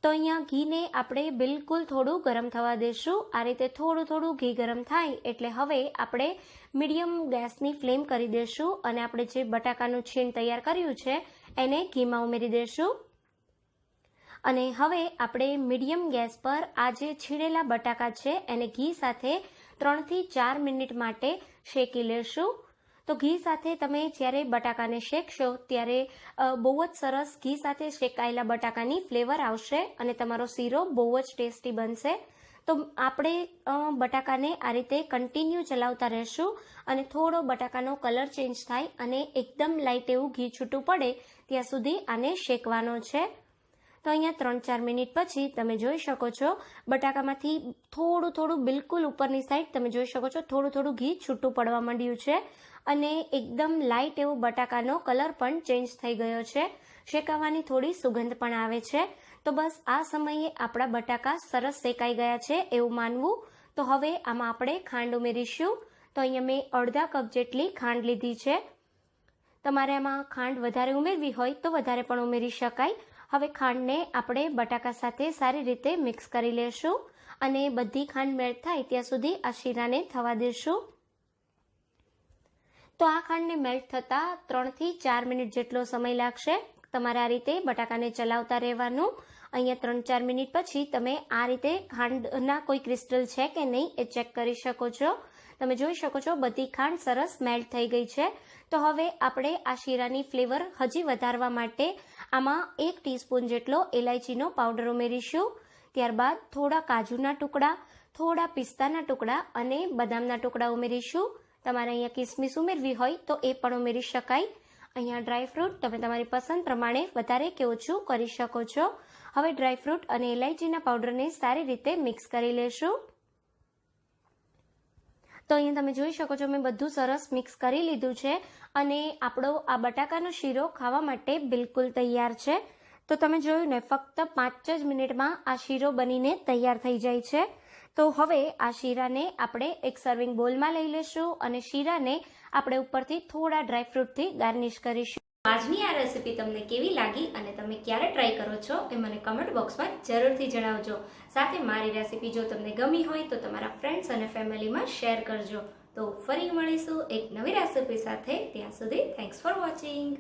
[SPEAKER 1] તો અહીંયા ઘીને આપણે બિલકુલ થોડું ગરમ થવા દેશું. આ રીતે થોડું ઘી ગરમ થાય એટલે હવે આપણે મીડિયમ ગેસની ફ્લેમ કરી દઈશું અને આપણે જે બટાકાનું છીણ તૈયાર કર્યું છે એને ઘીમાં ઉમેરી દઈશું. અને હવે આપણે મીડિયમ ગેસ પર આ જે છીણેલા બટાકા છે એને ઘી સાથે 3 થી 4 મિનિટ માટે શેકી લેશું. તો ઘી સાથે તમે જ્યારે બટાકાને શેકશો ત્યારે બહુ જ સરસ ઘી સાથે શેકાયેલા બટાકાની ફ્લેવર આવશે અને તમારો શીરો બહુ જ ટેસ્ટી બનશે. તો આપણે બટાકાને આ રીતે કન્ટિન્યુ ચલાવતા રહેશું અને થોડો બટાકાનો કલર ચેન્જ થાય અને એકદમ લાઇટ એવું ઘી છૂટું પડે ત્યાં સુધી આને શેકવાનો છે. તો અહીંયા 3-4 મિનિટ પછી તમે જોઈ શકો છો બટાકામાંથી થોડું બિલકુલ ઉપરની સાઈડ તમે જોઈ શકો છો થોડું ઘી છૂટું પડવા માંડ્યું છે અને એકદમ લાઇટ એવો બટાકાનો કલર પણ ચેન્જ થઈ ગયો છે. શેકાવાની થોડી સુગંધ પણ આવે છે. તો બસ આ સમયે આપણા બટાકા સરસ શેકાઈ ગયા છે એવું માનવું. તો હવે આમાં આપણે ખાંડ ઉમેરીશું. તો અહીંયા મેં અડધા કપ જેટલી ખાંડ લીધી છે. તમારે આમાં ખાંડ વધારે ઉમેરવી હોય તો વધારે પણ ઉમેરી શકાય. હવે ખાંડને આપણે બટાકા સાથે સારી રીતે મિક્સ કરી લેશું અને બધી ખાંડ મેલ્ટ થાય ત્યાં સુધી આ શીરાને થવા દેશું. તો આ ખાંડને મેલ્ટ થતાં 3 થી 4 મિનિટ જેટલો સમય લાગશે. તમારે આ રીતે બટાકાને ચલાવતા રહેવાનું. અહીંયા 3-4 મિનિટ પછી તમે આ રીતે ખાંડના કોઈ ક્રિસ્ટલ છે કે નહીં એ ચેક કરી શકો છો. તમે જોઈ શકો છો બધી ખાંડ સરસ મેલ્ટ થઈ ગઈ છે. તો હવે આપણે આ શીરાની ફ્લેવર હજી વધારવા માટે આમાં 1 ટીસ્પૂન જેટલો એલાયચીનો પાવડર ઉમેરીશું. ત્યારબાદ થોડા કાજુના ટુકડા, થોડા પિસ્તાના ટુકડા અને બદામના ટુકડા ઉમેરીશું. તમારે અહીંયા કિસમિસ ઉમેરવી હોય તો એ પણ ઉમેરી શકાય. અહીંયા ડ્રાયફ્રૂટ તમે તમારી પસંદ પ્રમાણે વધારે કે ઓછું કરી શકો છો. હવે ડ્રાયફ્રૂટ અને એલાયચીના પાવડરને સારી રીતે મિક્સ કરી લેશું. તો અહીંયા તમે જોઈ શકો છો મેં બધું સરસ મિક્સ કરી લીધું છે અને આપણો આ બટાકાનો શીરો ખાવા માટે બિલકુલ તૈયાર છે. તો તમે જોયું ને ફક્ત 5 જ મિનિટમાં આ શીરો બનીને તૈયાર થઈ જાય છે. તો હવે આ શીરાને આપણે એક સર્વિંગ બોલમાં લઈ લેશું અને શીરાને આપણે ઉપરથી થોડા ડ્રાયફ્રૂટથી ગાર્નિશ કરીશું. આજની આ રેસીપી તમને કેવી લાગી અને તમે ક્યારે ટ્રાય કરો છો એ મને કમેન્ટ બોક્સમાં જરૂરથી જણાવજો. સાથે મારી રેસીપી જો તમને ગમી હોય તો તમારા ફ્રેન્ડ્સ અને ફેમિલીમાં શેર કરજો. તો ફરી મળીશું એક નવી રેસીપી સાથે. ત્યાં સુધી થેન્ક્સ ફોર વોચિંગ.